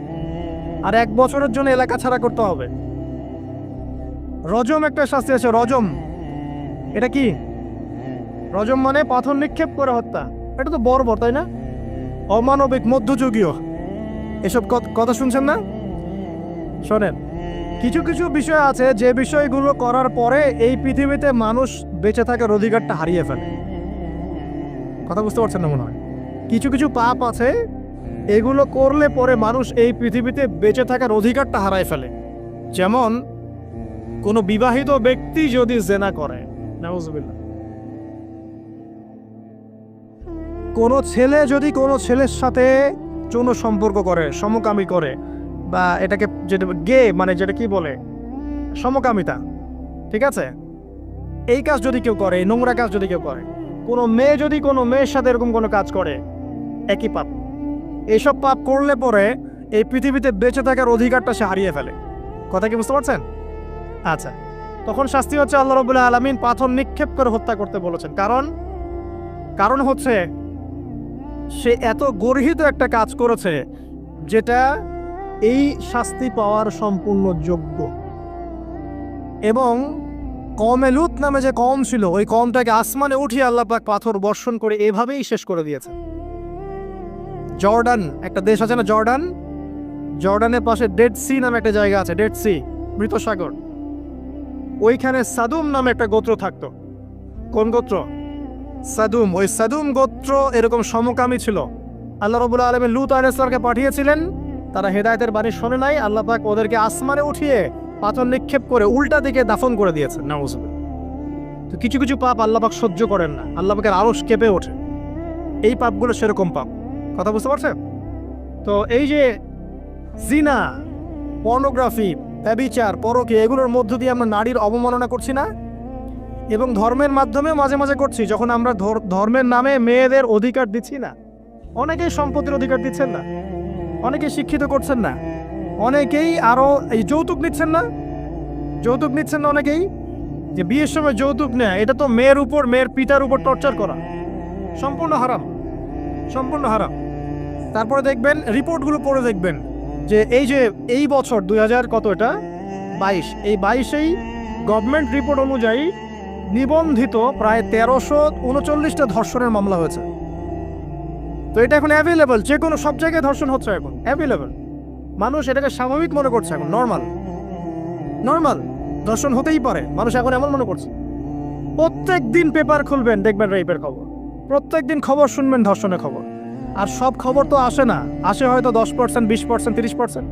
আর 1 বছরের জন্য এলাকা ছাড়া করতে হবে। রজম একটা শাস্তি আছে, রজম। এটা কি? রজম মানে পাথর নিক্ষেপ করে হত্যা। এটা তো বর্বর, তাই না? অমানবিক, মধ্যযুগীয়। এসব কথা শুনছেন না? শোনেন, কিছু কিছু বিষয় আছে যে বিষয়গুলো করার পরে এই পৃথিবীতে মানুষ বেঁচে থাকার অধিকারটা হারিয়ে ফেলে। কথা বুঝতে পারছেন না মনে হয়? কিছু কিছু পাপ আছে, এগুলো করলে পরে মানুষ এই পৃথিবীতে বেঁচে থাকার অধিকারটা হারায় ফেলে। যেমন কোনো বিবাহিত ব্যক্তি যদি জেনা করে, নাউজুবিল্লাহ, কোনো ছেলে যদি কোনো ছেলের সাথে যৌন সম্পর্ক করে, সমকামী করে, বা এটাকে যেটা গে মানে যেটা কি বলে সমকামিতা, ঠিক আছে, এই কাজ যদি কেউ করে, এই নোংরা কাজ যদি কেউ করে, কোনো মেয়ে যদি কোনো মেয়ের সাথে এরকম কোনো কাজ করে, একই পাপ। এইসব পাপ করলে পরে এই পৃথিবীতে বেঁচে থাকার অধিকারটা সে হারিয়ে ফেলে। কথা কি বুঝতে পারছেন? আচ্ছা, তখন শাস্তি হচ্ছে আল্লাহ রাব্বুল আলামিন পাথর নিক্ষেপ করে হত্যা করতে বলেছেন। কারণ হচ্ছে সে এত গর্হিত একটা কাজ করেছে যেটা এই শাস্তি পাওয়ার সম্পূর্ণ যোগ্য। এবং কওমে লূত নামে যে কওম ছিল, ওই কওমটাকে আসমানে উঠিয়ে আল্লাহ পাক পাথর বর্ষণ করে এভাবেই শেষ করে দিয়েছে। জর্ডান একটা দেশ আছে না, জর্ডানের পাশে ডেড সি নামে একটা জায়গা আছে, ডেড সি, মৃত সাগর। ওইখানে সাদুম নামে একটা গোত্র থাকতো। কোন গোত্র? সাদুম। ওই সাদুম গোত্র এরকম সমকামী ছিল। আল্লাহ রাব্বুল আলামিন লূত আলাইহিস সালামকে পাঠিয়েছিলেন, তারা হেদায়েতের বাণী শোনে নাই। আল্লাহ পাক ওদেরকে আসমানে উঠিয়ে পাথর নিক্ষেপ করে উল্টা দিকে দাফন করে দিয়েছেন। নাউযুবিল্লাহ। তো কিছু কিছু পাপ আল্লাহ পাক সহ্য করেন না, আল্লাহ পাকের আরশ কেঁপে ওঠে। এই পাপগুলো সেরকম পাপ। কথা বুঝতে পারছেন? তো এই যে জিনা, পর্নোগ্রাফি, ব্যভিচার, পরকী, এগুলোর মধ্য দিয়ে আমরা নারীর অবমাননা করছি না? এবং ধর্মের মাধ্যমে মাঝে মাঝে করছি, যখন আমরা ধর্মের নামে মেয়েদের অধিকার দিচ্ছি না। অনেকেই সম্পত্তির অধিকার দিচ্ছেন না, অনেকেই শিক্ষিত করছেন না, অনেকেই আরো এই যৌতুক নিচ্ছেন না, অনেকেই যে বিয়ের সময় যৌতুক নেয়, এটা তো মেয়ের উপর, মেয়ের পিতার উপর টর্চার করা, সম্পূর্ণ হারাম। তারপরে দেখবেন, রিপোর্টগুলো পড়ে দেখবেন যে এই বছর 2022, এই 22-এই গভর্নমেন্ট রিপোর্ট অনুযায়ী নিবন্ধিত প্রায় 1339টা ধর্ষণের মামলা হয়েছে। তো এটা এখন অ্যাভেলেবল, যে কোনো সব জায়গায় ধর্ষণ হচ্ছে, এখন অ্যাভেলেবল। মানুষ এটাকে স্বাভাবিক মনে করছে, এখন নর্মাল ধর্ষণ হতেই পারে, মানুষ এখন এমন মনে করছে। প্রত্যেক দিন পেপার খুলবেন, দেখবেন রেপের খবর, প্রত্যেক দিন খবর শুনবেন ধর্ষণের খবর। আর সব খবর তো আসে না, আসে হয়তো 10%, 20%, 30%,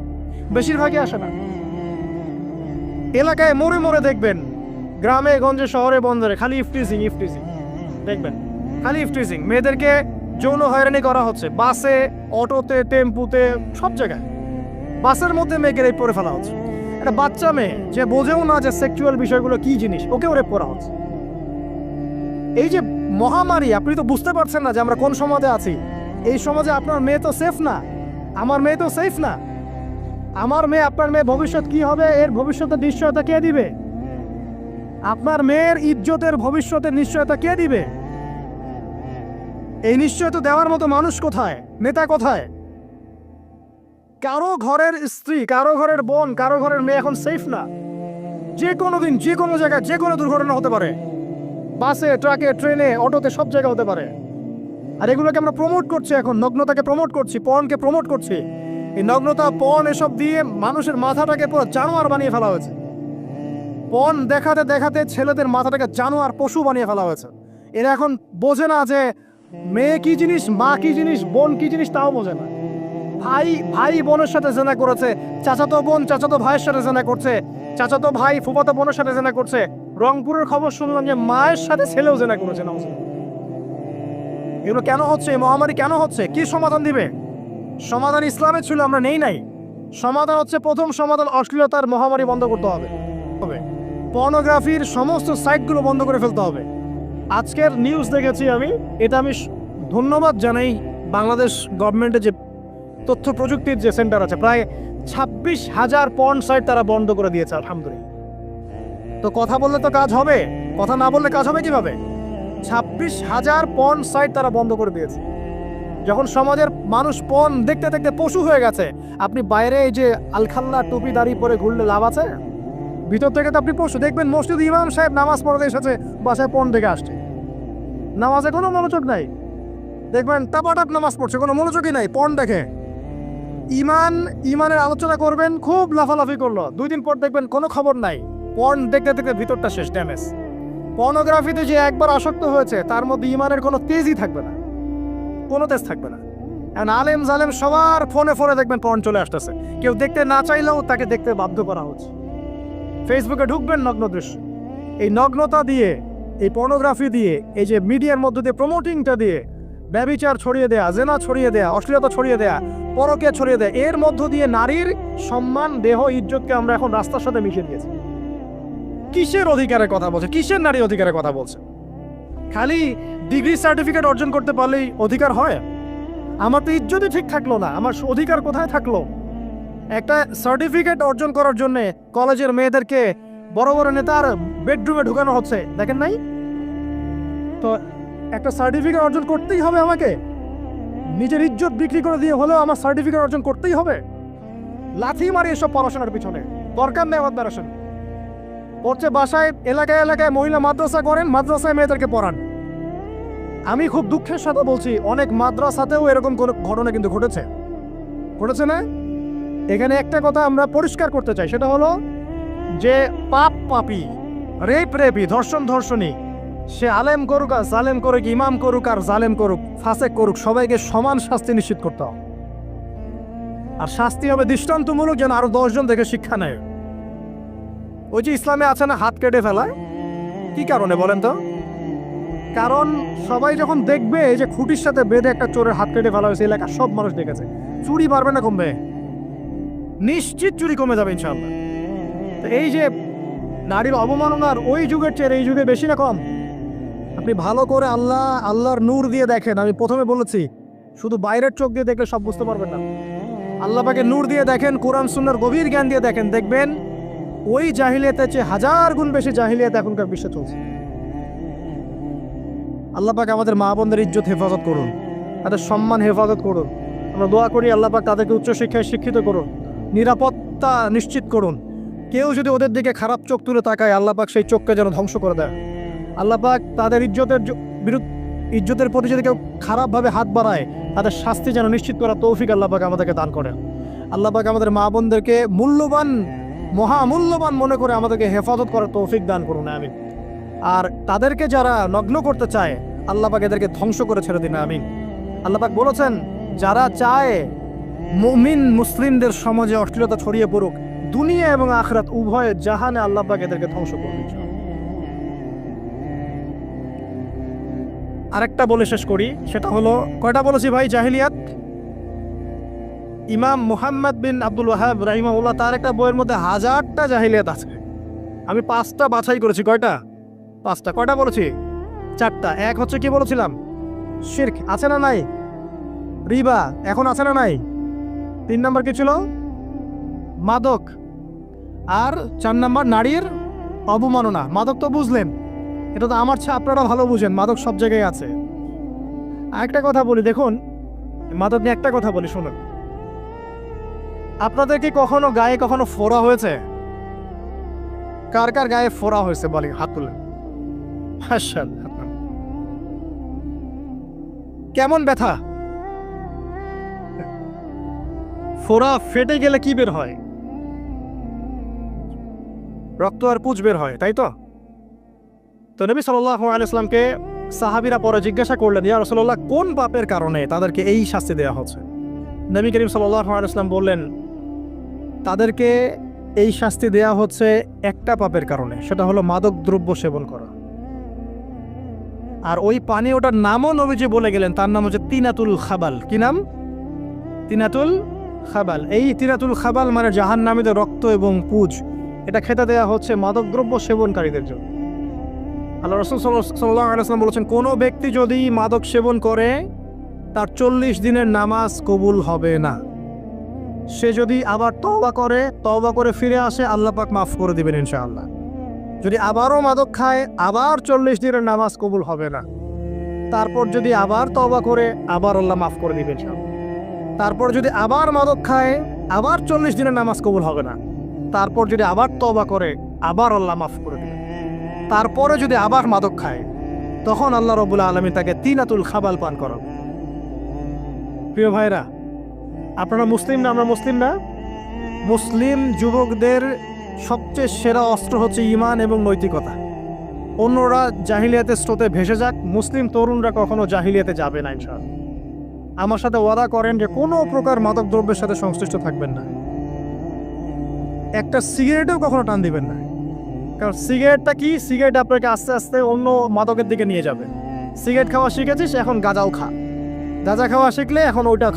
বেশিরভাগই আসে না। এলাকায় মোড়ে মোড়ে দেখবেন, গ্রামে গঞ্জে শহরে বন্দরে খালি ইফটিজিং দেখবেন, খালি ইফটিজিং। মেয়েদেরকে যৌন হয়রানি করা হচ্ছে, বাসে, অটোতে, টেম্পুতে, সব জায়গায়। বাসের মধ্যে মেয়েকে রেপ করে ফেলা হচ্ছে। একটা বাচ্চা মেয়ে যে বোঝেও না যে সেক্সুয়াল বিষয়গুলো কি জিনিস, ওকেও রেপ করা হচ্ছে। এই যে মহামারী, আপনি তো বুঝতে পারছেন না যে আমরা কোন সমাজে আছি। এই সমাজে আপনার মেয়ে তো সেফ না, আমার মেয়ে তো সেফ না। আমার মেয়ে, আপনার মেয়ে ভবিষ্যৎ কি হবে, এর ভবিষ্যতের নিশ্চয়তা কে দিবে? আপনার মেয়ের ইজ্জতের ভবিষ্যতের নিশ্চয়তা কে দিবে? এই নিশ্চয়তা দেওয়ার মতো মানুষ কোথায়, নেতা কোথায়? কারো ঘরের স্ত্রী, কারো ঘরের বোন, কারো ঘরের মেয়ে এখন সেফ না। যে কোনো দিন, যে কোনো জায়গায়, যে কোনো দুর্ঘটনা হতে পারে। বাসে, ট্রাকে, ট্রেনে, অটোতে, সব জায়গায় হতে পারে। আর এগুলোকে আমরা প্রমোট করছি, এখন নগ্নতাকে প্রমোট করছি, পর্নকে প্রমোট করছি। এই নগ্নতা, পর্ন, এসব দিয়ে মানুষের মাথাটাকে পুরো জানোয়ার বানিয়ে ফেলা হয়েছে। পর্ন দেখাতে দেখাতে ছেলেদের মাথাটাকে জানোয়ার, পশু বানিয়ে ফেলা হয়েছে। এরা এখন বোঝে না যে মেয়ে কি জিনিস, মা কি জিনিস, বোন কি জিনিস, তাও বোঝে না। ভাই বোনের সাথে জেনা করেছে, চাচাতো বোন চাচাতো ভাইয়ের সাথে জেনা করছে, চাচাতো ভাই ফুফাতো বোনের সাথে জেনা করছে। রংপুরের খবর শুনলাম যে মায়ের সাথে ছেলেও জেনা করেছে। এগুলো কেন হচ্ছে? এই মহামারী কেন হচ্ছে? কি সমাধান দিবে? সমাধান ইসলামে ছিল, আমরা নেই নাই। সমাধান হচ্ছে, প্রথম সমাধান অশ্লীলতার মহামারী বন্ধ করতে হবে। পর্নোগ্রাফির সমস্ত সাইটগুলো বন্ধ করে ফেলতে হবে। আজকের নিউজ দেখেছি আমি, এটা আমি ধন্যবাদ জানাই বাংলাদেশ গভর্নমেন্টের যে তথ্য প্রযুক্তির যে সেন্টার আছে, প্রায় 26,000 পর্ন সাইট তারা বন্ধ করে দিয়েছে, আলহামদুলিল্লাহ। তো কথা বললে তো কাজ হবে, কথা না বললে কাজ হবে কিভাবে? 26,000 পর্ন সাইট তারা বন্ধ করে দিয়েছে। যখন সমাজের মানুষ পর্ন দেখতে দেখতে পশু হয়ে গেছে, আপনি বাইরে এই যে আলখাল্লা টুপি দাড়ি পরে ঘুরলে লাভ আছে? ভিতর থেকে তো আপনি পশু। দেখবেন মসজিদ ইমাম সাহেব নামাজ পড়তে এসেছে, বাসায় পর্ন দেখে আসছে, নামাজে কোনো মনোযোগ নাই। দেখবেন টাপাটাপ নামাজ পড়ছে, কোনো মনোযোগই নাই, পর্ন দেখে। ইমানের আলোচনা করবেন, খুব লাফালাফি করলো, 2 দিন পর দেখবেন কোনো খবর নাই, পর্ন দেখতে দেখতে ভিতরটা শেষ, ড্যামেজ। পর্নোগ্রাফিতে যে একবার আসক্ত হয়েছে, তার মধ্যে ইমানের কোনো তেজই থাকবে না, কোনো তেজ থাকবে না। এখন আলেম জালেম সবার ফোনে দেখবেন পর্ন চলে আসতেছে, কেউ দেখতে না চাইলেও তাকে দেখতে বাধ্য করা হচ্ছে। ফেসবুকে ঢুকবেন, নগ্ন দৃশ্য। এই নগ্নতা দিয়ে, এই পর্নোগ্রাফি দিয়ে, এই যে মিডিয়ার মধ্য দিয়ে প্রমোটিংটা দিয়ে ব্যভিচার ছড়িয়ে দেয়া, জেনা ছড়িয়ে দেয়া, অশ্লীলতা ছড়িয়ে দেয়া, পরকীয়া ছড়িয়ে দেয়া, এর মধ্য দিয়ে নারীর সম্মান, দেহ, ইজ্জতকে আমরা এখন রাস্তার সাথে মিশিয়ে দিয়েছি। কিসের অধিকারের কথা বলছে? কিসের নারী অধিকারের কথা বলছে? খালি ডিগ্রি সার্টিফিকেট অর্জন করতে পারলেই অধিকার হয়? আমার তো ইজ্জতই ঠিক থাকলো না, আমার অধিকার কোথায় থাকলো? একটা সার্টিফিকেট অর্জন করার জন্য কলেজের মেয়েদেরকে বড় বড় নেতার বেডরুমে ঢুকানো হচ্ছে, দেখেন নাই? তো একটা সার্টিফিকেট অর্জন করতেই হবে আমাকে, নিজের ইজ্জত বিক্রি করে দিয়ে হলেও আমার সার্টিফিকেট অর্জন করতেই হবে। লাথি মারি এসব পড়াশোনার পিছনে, দরকার নেই আমার পড়াশোনা। পড়ছে বাসায়, এলাকায় এলাকায় মহিলা মাদ্রাসা করেন, মাদ্রাসায় মেয়েদেরকে পড়ান। আমি খুব দুঃখের সাথে বলছি, অনেক মাদ্রাসাতেও এরকম কোনো ঘটনা কিন্তু ঘটেছে না? এখানে একটা কথা আমরা পরিষ্কার করতে চাই, সেটা হলো যে পাপী, রেপি, ধর্ষণী, সে আলেম করুক আর জালেম করুক, ইমাম করুক আর জালেম করুক, ফাসেক করুক, সবাইকে সমান শাস্তি নিশ্চিত করতে হবে। আর শাস্তি হবে দৃষ্টান্তমূলক, যেন আরো 10 জন থেকে শিক্ষা নেয়। ওই যে ইসলামে আছে না হাত কেটে ফেলা, কি কারণে বলেন তো? কারণ সবাই যখন দেখবে এই যে খুঁটির সাথে বেঁধে একটা চোরের হাত কেটে ফেলা হয়েছে, এলাকার সব মানুষ দেখেছে, চুরি বাড়বে না কমবে? নিশ্চিত চুরি কমে যাবে ইনশাআল্লাহ। তো এই যে নারীর অবমাননার ওই যুগের চেয়ে এই যুগে বেশি না কম? আপনি ভালো করে আল্লাহর নূর দিয়ে দেখেন। আমি প্রথমে বলেছি, শুধু বাইরের চোখ দিয়ে দেখলে সব বুঝতে পারবেন না। আল্লাহ পাকে নূর দিয়ে দেখেন, কোরআন সুন্নাহর গভীর জ্ঞান দিয়ে দেখেন, দেখবেন ওই জাহিলিয়াতের চেয়ে 1000 গুণ বেশি জাহিলিয়াত এখনকার বিশ্বে চলছে। আল্লাহ পাক আমাদের মা বোনদের ইজ্জত হেফাজত করুন, তাদের সম্মান হেফাজত করুন। আমরা দোয়া করি আল্লাহ পাক তাদেরকে উচ্চশিক্ষায় শিক্ষিত করুন, নিরাপত্তা নিশ্চিত করুন। কেউ যদি ওদের দিকে খারাপ চোখ তুলে তাকায়, আল্লাহ পাক সেই চোখকে যেন ধ্বংস করে দেয়। আল্লাহ পাক তাদের ইজ্জতের প্রতি যদি কেউ খারাপভাবে হাত বাড়ায়, তাদের শাস্তি যেন নিশ্চিত করার তৌফিক আল্লাহ পাক আমাদেরকে দান করেন। আল্লাহ পাক আমাদের মা বোনদেরকে মহামূল্যবান মনে করে আমাদেরকে হেফাজত করার তৌফিক দান করুন, আমিন। আর তাদেরকে যারা নগ্ন করতে চায়, আল্লাহ পাক এদেরকে ধ্বংস করে ছেড়ে দিন, আমিন। আল্লাহ পাক বলেছেন, যারা চায় মুমিন মুসলিমদের সমাজে অশ্লীলতা ছড়িয়ে পড়ুক, দুনিয়া এবং আখিরাত উভয় জাহানে আল্লাহ পাক এদেরকে ধ্বংস করবেন। আরেকটা বলে শেষ করি, সেটা হলো, কয়টা বলেছি ভাই? জাহিলিয়াত। ইমাম মুহাম্মদ বিন আব্দুল ওয়াহাব রাহিমাহুল্লাহ তার একটা বইয়ের মধ্যে 1000টা জাহিলিয়াত আছে। আমি 5টা বাছাই করেছি। কয়টা? 5টা। কয়টা বলেছি? 4টা। এক হচ্ছে কি বলেছিলাম? শিরক। আছে না নাই? রিবা এখন আছে না নাই? 3 নম্বর কি ছিল? মাদক। আর 4 নম্বর নারীর অবমাননা। মাদক তো বুঝলেন, এটা তো আমার চেয়ে আপনারা ভালো বুঝেন, মাদক সব জায়গায় আছে। আরেকটা কথা বলি, দেখুন মাদক নিয়ে একটা কথা বলি, শুনুন। আপনাদের কি কখনো গায়ে কখনো ফোড়া হয়েছে? কার কার গায়ে ফোড়া হয়েছে বলি, হাত তুলেন। কেমন ব্যথা? ফোড়া ফেটে গেলে কি বের হয়? রক্ত আর পুঁজ বের হয়, তাই তো? তো নবী সাল্লাল্লাহু আলাইহি ওয়াসাল্লামকে সাহাবীরা পরে জিজ্ঞাসা করলেন, ইয়া রাসূলুল্লাহ, কোন পাপের কারণে তাদেরকে এই শাস্তি দেওয়া হচ্ছে? নবী করিম সাল্লাল্লাহু আলাইহি ওয়াসাল্লাম বললেন, তাদেরকে এই শাস্তি দেওয়া হচ্ছে একটা পাপের কারণে, সেটা হলো মাদক দ্রব্য সেবন করা। আর ওই পানি, ওটার নামও নবীজি বলে গেলেন, তার নাম হচ্ছে তিনাতুল খাবাল। কি নাম? তিনাতুল খাবাল। এই তিনাতুল খাবাল মানে জাহান্নামীদের রক্ত এবং পুঁজ, এটা খেতে দেওয়া হচ্ছে মাদক দ্রব্য সেবনকারীদের জন্য। আল্লাহ রাসূল সাল্লাল্লাহু আলাইহি ওয়াসাল্লাম বলেছেন, কোনো ব্যক্তি যদি মাদক সেবন করে, তার 40 দিনের নামাজ কবুল হবে না। সে যদি আবার তওবা করে ফিরে আসে, আল্লাহ পাক মাফ করে দিবেন ইনশাআল্লাহ। যদি আবারও মাদক খায়, আবার 40 দিনের নামাজ কবুল হবে না। তারপর যদি আবার তওবা করে, আবার আল্লাহ মাফ করে দিবেন ইনশাআল্লাহ। তারপর যদি আবার মাদক খায়, আবার 40 দিনের নামাজ কবুল হবে না। তারপর যদি আবার তওবা করে, আবার আল্লাহ মাফ করে দিবেন। তারপরে যদি আবার মাদক খায়, তখন আল্লাহ রাব্বুল আলামিন তাকে তিনাতুল খাবাল পান করাবে। প্রিয় ভাইরা, আপনারা মুসলিম না? আমরা মুসলিম না? মুসলিম যুবকদের সবচেয়ে সেরা অস্ত্র হচ্ছে ঈমান এবং নৈতিকতা। অন্যরা জাহিলিয়াতের স্রোতে ভেসে যাক, মুসলিম তরুণরা কখনো জাহিলিয়াতে যাবে না ইনশাআল্লাহ। আমার সাথে ওয়াদা করেন যে কোনো প্রকার মাদক দ্রব্যের সাথে সংশ্লিষ্ট থাকবেন না। একটা সিগারেটেও কখনো টান দিবেন না। কারণ সিগারেটটা কি? সিগারেট আপনাকে আস্তে আস্তে অন্য মাদকের দিকে নিয়ে যাবে। সিগারেট খাওয়া শিখেছিস, এখন গাঁজাও খা। গাঁজা খাওয়া শিখলে এখন ওটা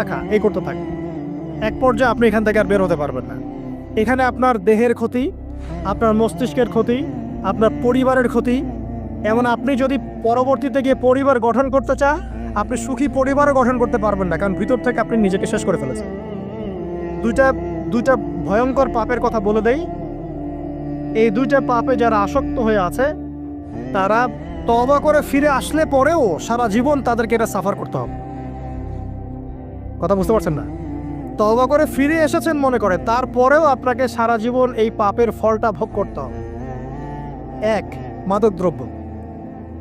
খা এই করতে থাকে। এক পর্যায়ে আপনি এখান থেকে আর বের হতে পারবেন না। এখানে আপনার দেহের ক্ষতি, আপনার মস্তিষ্কের ক্ষতি, আপনার পরিবারের ক্ষতি। এমন আপনি যদি পরবর্তীতে গিয়ে পরিবার গঠন করতে চান, আপনি সুখী পরিবারও গঠন করতে পারবেন না, কারণ ভিতর থেকে আপনি নিজেকে শেষ করে ফেলেছেন। দুইটা ভয়ঙ্কর পাপের কথা বলে দেই। এই দুইটা পাপে যারা আসক্ত হয়ে আছে, তারা তওবা করে ফিরে আসলে পরেও সারা জীবন তাদেরকে এটা সাফার করতে হবে। কথা বুঝতে পারছেন না? তওবা করে ফিরে এসেছেন মনে করে, তারপরেও আপনাকে সারা জীবন এই পাপের ফলটা ভোগ করতে হবে। এক, মাদকদ্রব্য।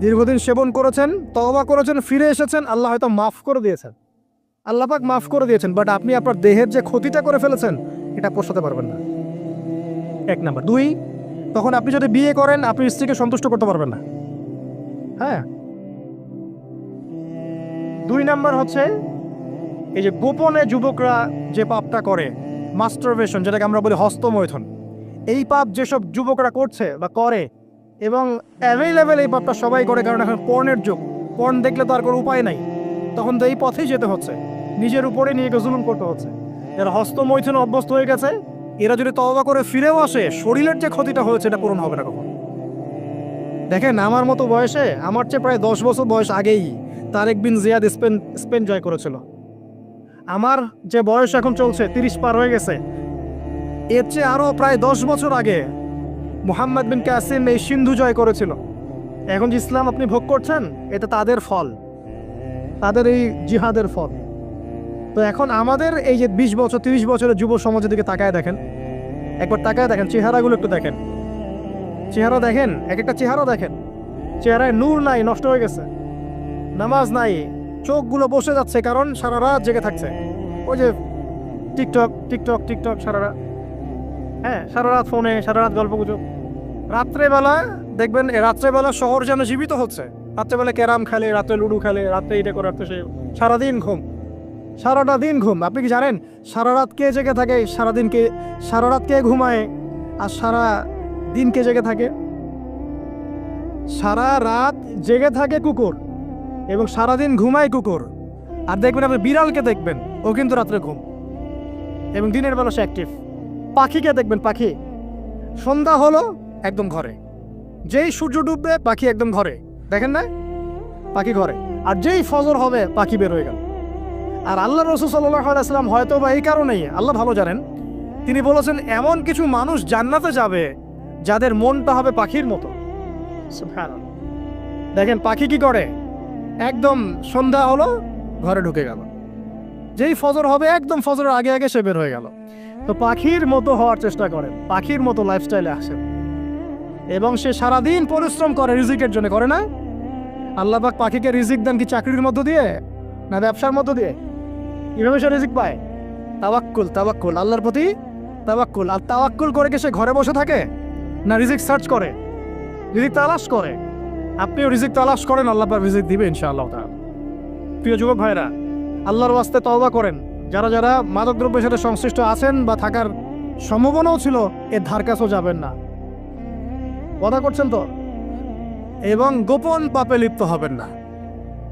দীর্ঘদিন সেবন করেছেন, তওবা করেছেন, ফিরে এসেছেন, আল্লাহ হয়তো মাফ করে দিয়েছেন, আল্লাহ পাক মাফ করে দিয়েছেন, বাট আপনি আপনার দেহের যে ক্ষতিটা করে ফেলেছেন এটা পোষাতে পারবেন না। এক নাম্বার। দুই, তখন আপনি যদি বিয়ে করেন, আপনি স্ত্রীকে সন্তুষ্ট করতে পারবেন না। হ্যাঁ। দুই নাম্বার হচ্ছে এই যে গোপনে যুবকরা যে পাপটা করে, মাস্টারবেশন, যেটাকে আমরা বলি হস্তমৈথুন। এই পাপ যেসব যুবকরা করছে বা করে, এবং অ্যাভেলেবেল এই পাপটা সবাই করে, কারণ এখন পর্নের যুগ। পর্ন দেখলে তো আর কোনো উপায় নাই, তখন তো এই পথেই যেতে হচ্ছে, নিজের উপরে নিজেকে জুলুম করতে হচ্ছে। যারা হস্তমৈথুনে অভ্যস্ত হয়ে গেছে, এরা যদি তওবা করে ফিরেও আসে, শরীরের যে ক্ষতিটা হয়েছে এটা পূরণ হবে না কখন। দেখেন, আমার মতো বয়সে, আমার চেয়ে প্রায় 10 বছর বয়স আগেই তারেক বিন জিয়াদ স্পেন জয় করেছিল। আমার যে বয়স এখন চলছে 30 পার হয়ে গেছে, এর চেয়ে আরও প্রায় 10 বছর আগে মুহাম্মদ বিন কাসিম এই সিন্ধু জয় করেছিল। এখন যে ইসলাম আপনি ভোগ করছেন, এটা তাদের ফল, তাদের এই জিহাদের ফল। তো এখন আমাদের এই যে 20 বছর 30 বছরের যুব সমাজের দিকে তাকায় দেখেন, একবার তাকায় দেখেন, চেহারাগুলো একটু দেখেন, চেহারা দেখেন, এক একটা চেহারা দেখেন, চেহারায় নূর নাই, নষ্ট হয়ে গেছে, নামাজ নাই, চোখগুলো বসে যাচ্ছে, কারণ সারা রাত জেগে থাকছে। ওই যে টিকটক টিকটক টিকটক সারা রাত, হ্যাঁ, সারা রাত ফোনে, সারা রাত গল্প গুজব। রাত্রেবেলা দেখবেন, রাত্রেবেলা শহর যেন জীবিত হচ্ছে। রাত্রেবেলা ক্যারাম খেলে, রাত্রে লুডু খেলে, রাত্রে এটা করে, রাত্রে সে, সারাদিন ঘুম, সারাটা দিন ঘুম। আপনি কি জানেন সারা রাত কে জেগে থাকে? সারা রাত কে ঘুমায় আর সারা দিন কে জেগে থাকে? সারা রাত জেগে থাকে কুকুর, এবং সারাদিন ঘুমায় কুকুর। আর দেখবেন আপনি বিড়ালকে দেখবেন, ও কিন্তু রাত্রে ঘুম, এবং দিনের বেলা সে অ্যাক্টিভ। পাখিকে দেখবেন, পাখি সন্ধ্যা হলো একদম ঘরে, যেই সূর্য ডুববে পাখি একদম ঘরে, দেখেন না? পাখি ঘরে। আর যেই ফজর হবে পাখি বের হয়ে গেল। আর আল্লাহ রাসূল সাল্লাল্লাহু আলাইহি ওয়াসাল্লাম হয়তো বা এই কারণেই, আল্লাহ ভালো জানেন, তিনি বলেছেন এমন কিছু মানুষ জান্নাতে যাবে যাদের মনটা হবে পাখির মতো। সুবহানাল্লাহ। দেখেন পাখি কি করে, একদম সন্ধ্যা হলো ঘরে ঢুকে গেল, যেই ফজর হবে একদম ফজরের আগে আগে সে বের হয়ে গেল। তো পাখির মতো হওয়ার চেষ্টা করেন, পাখির মতো লাইফস্টাইলে আসেন, এবং সে সারাদিন পরিশ্রম করে রিজিকের জন্য, করে না? আল্লাহ পাক পাখিকে রিজিক দেন কি চাকরির মধ্য দিয়ে, না ব্যবসার মধ্য দিয়ে? কিভাবে সে রিজিক পায়? তাওয়াক্কুল, আল্লাহর প্রতি তাওয়াক্কুল। আর তাওয়াক্কুল করে কি সে ঘরে বসে থাকে, না রিজিক সার্চ করে, রিজিক তালাশ করে? আপনিও রিজিক তালাশ করেন, আল্লাহ পাক রিজিক দিবে ইনশাআল্লাহ তাআলা। প্রিয় যুবক ভাইরা, আল্লাহর ওয়াস্তে তওবা করেন। যারা মাদকদ্রব্যের সাথে সংশ্লিষ্ট আছেন বা থাকার সম্ভাবনাও ছিল, এর ধার কাছেও যাবেন না। কথা করছেন তো? এবং গোপন পাপে লিপ্ত হবেন না,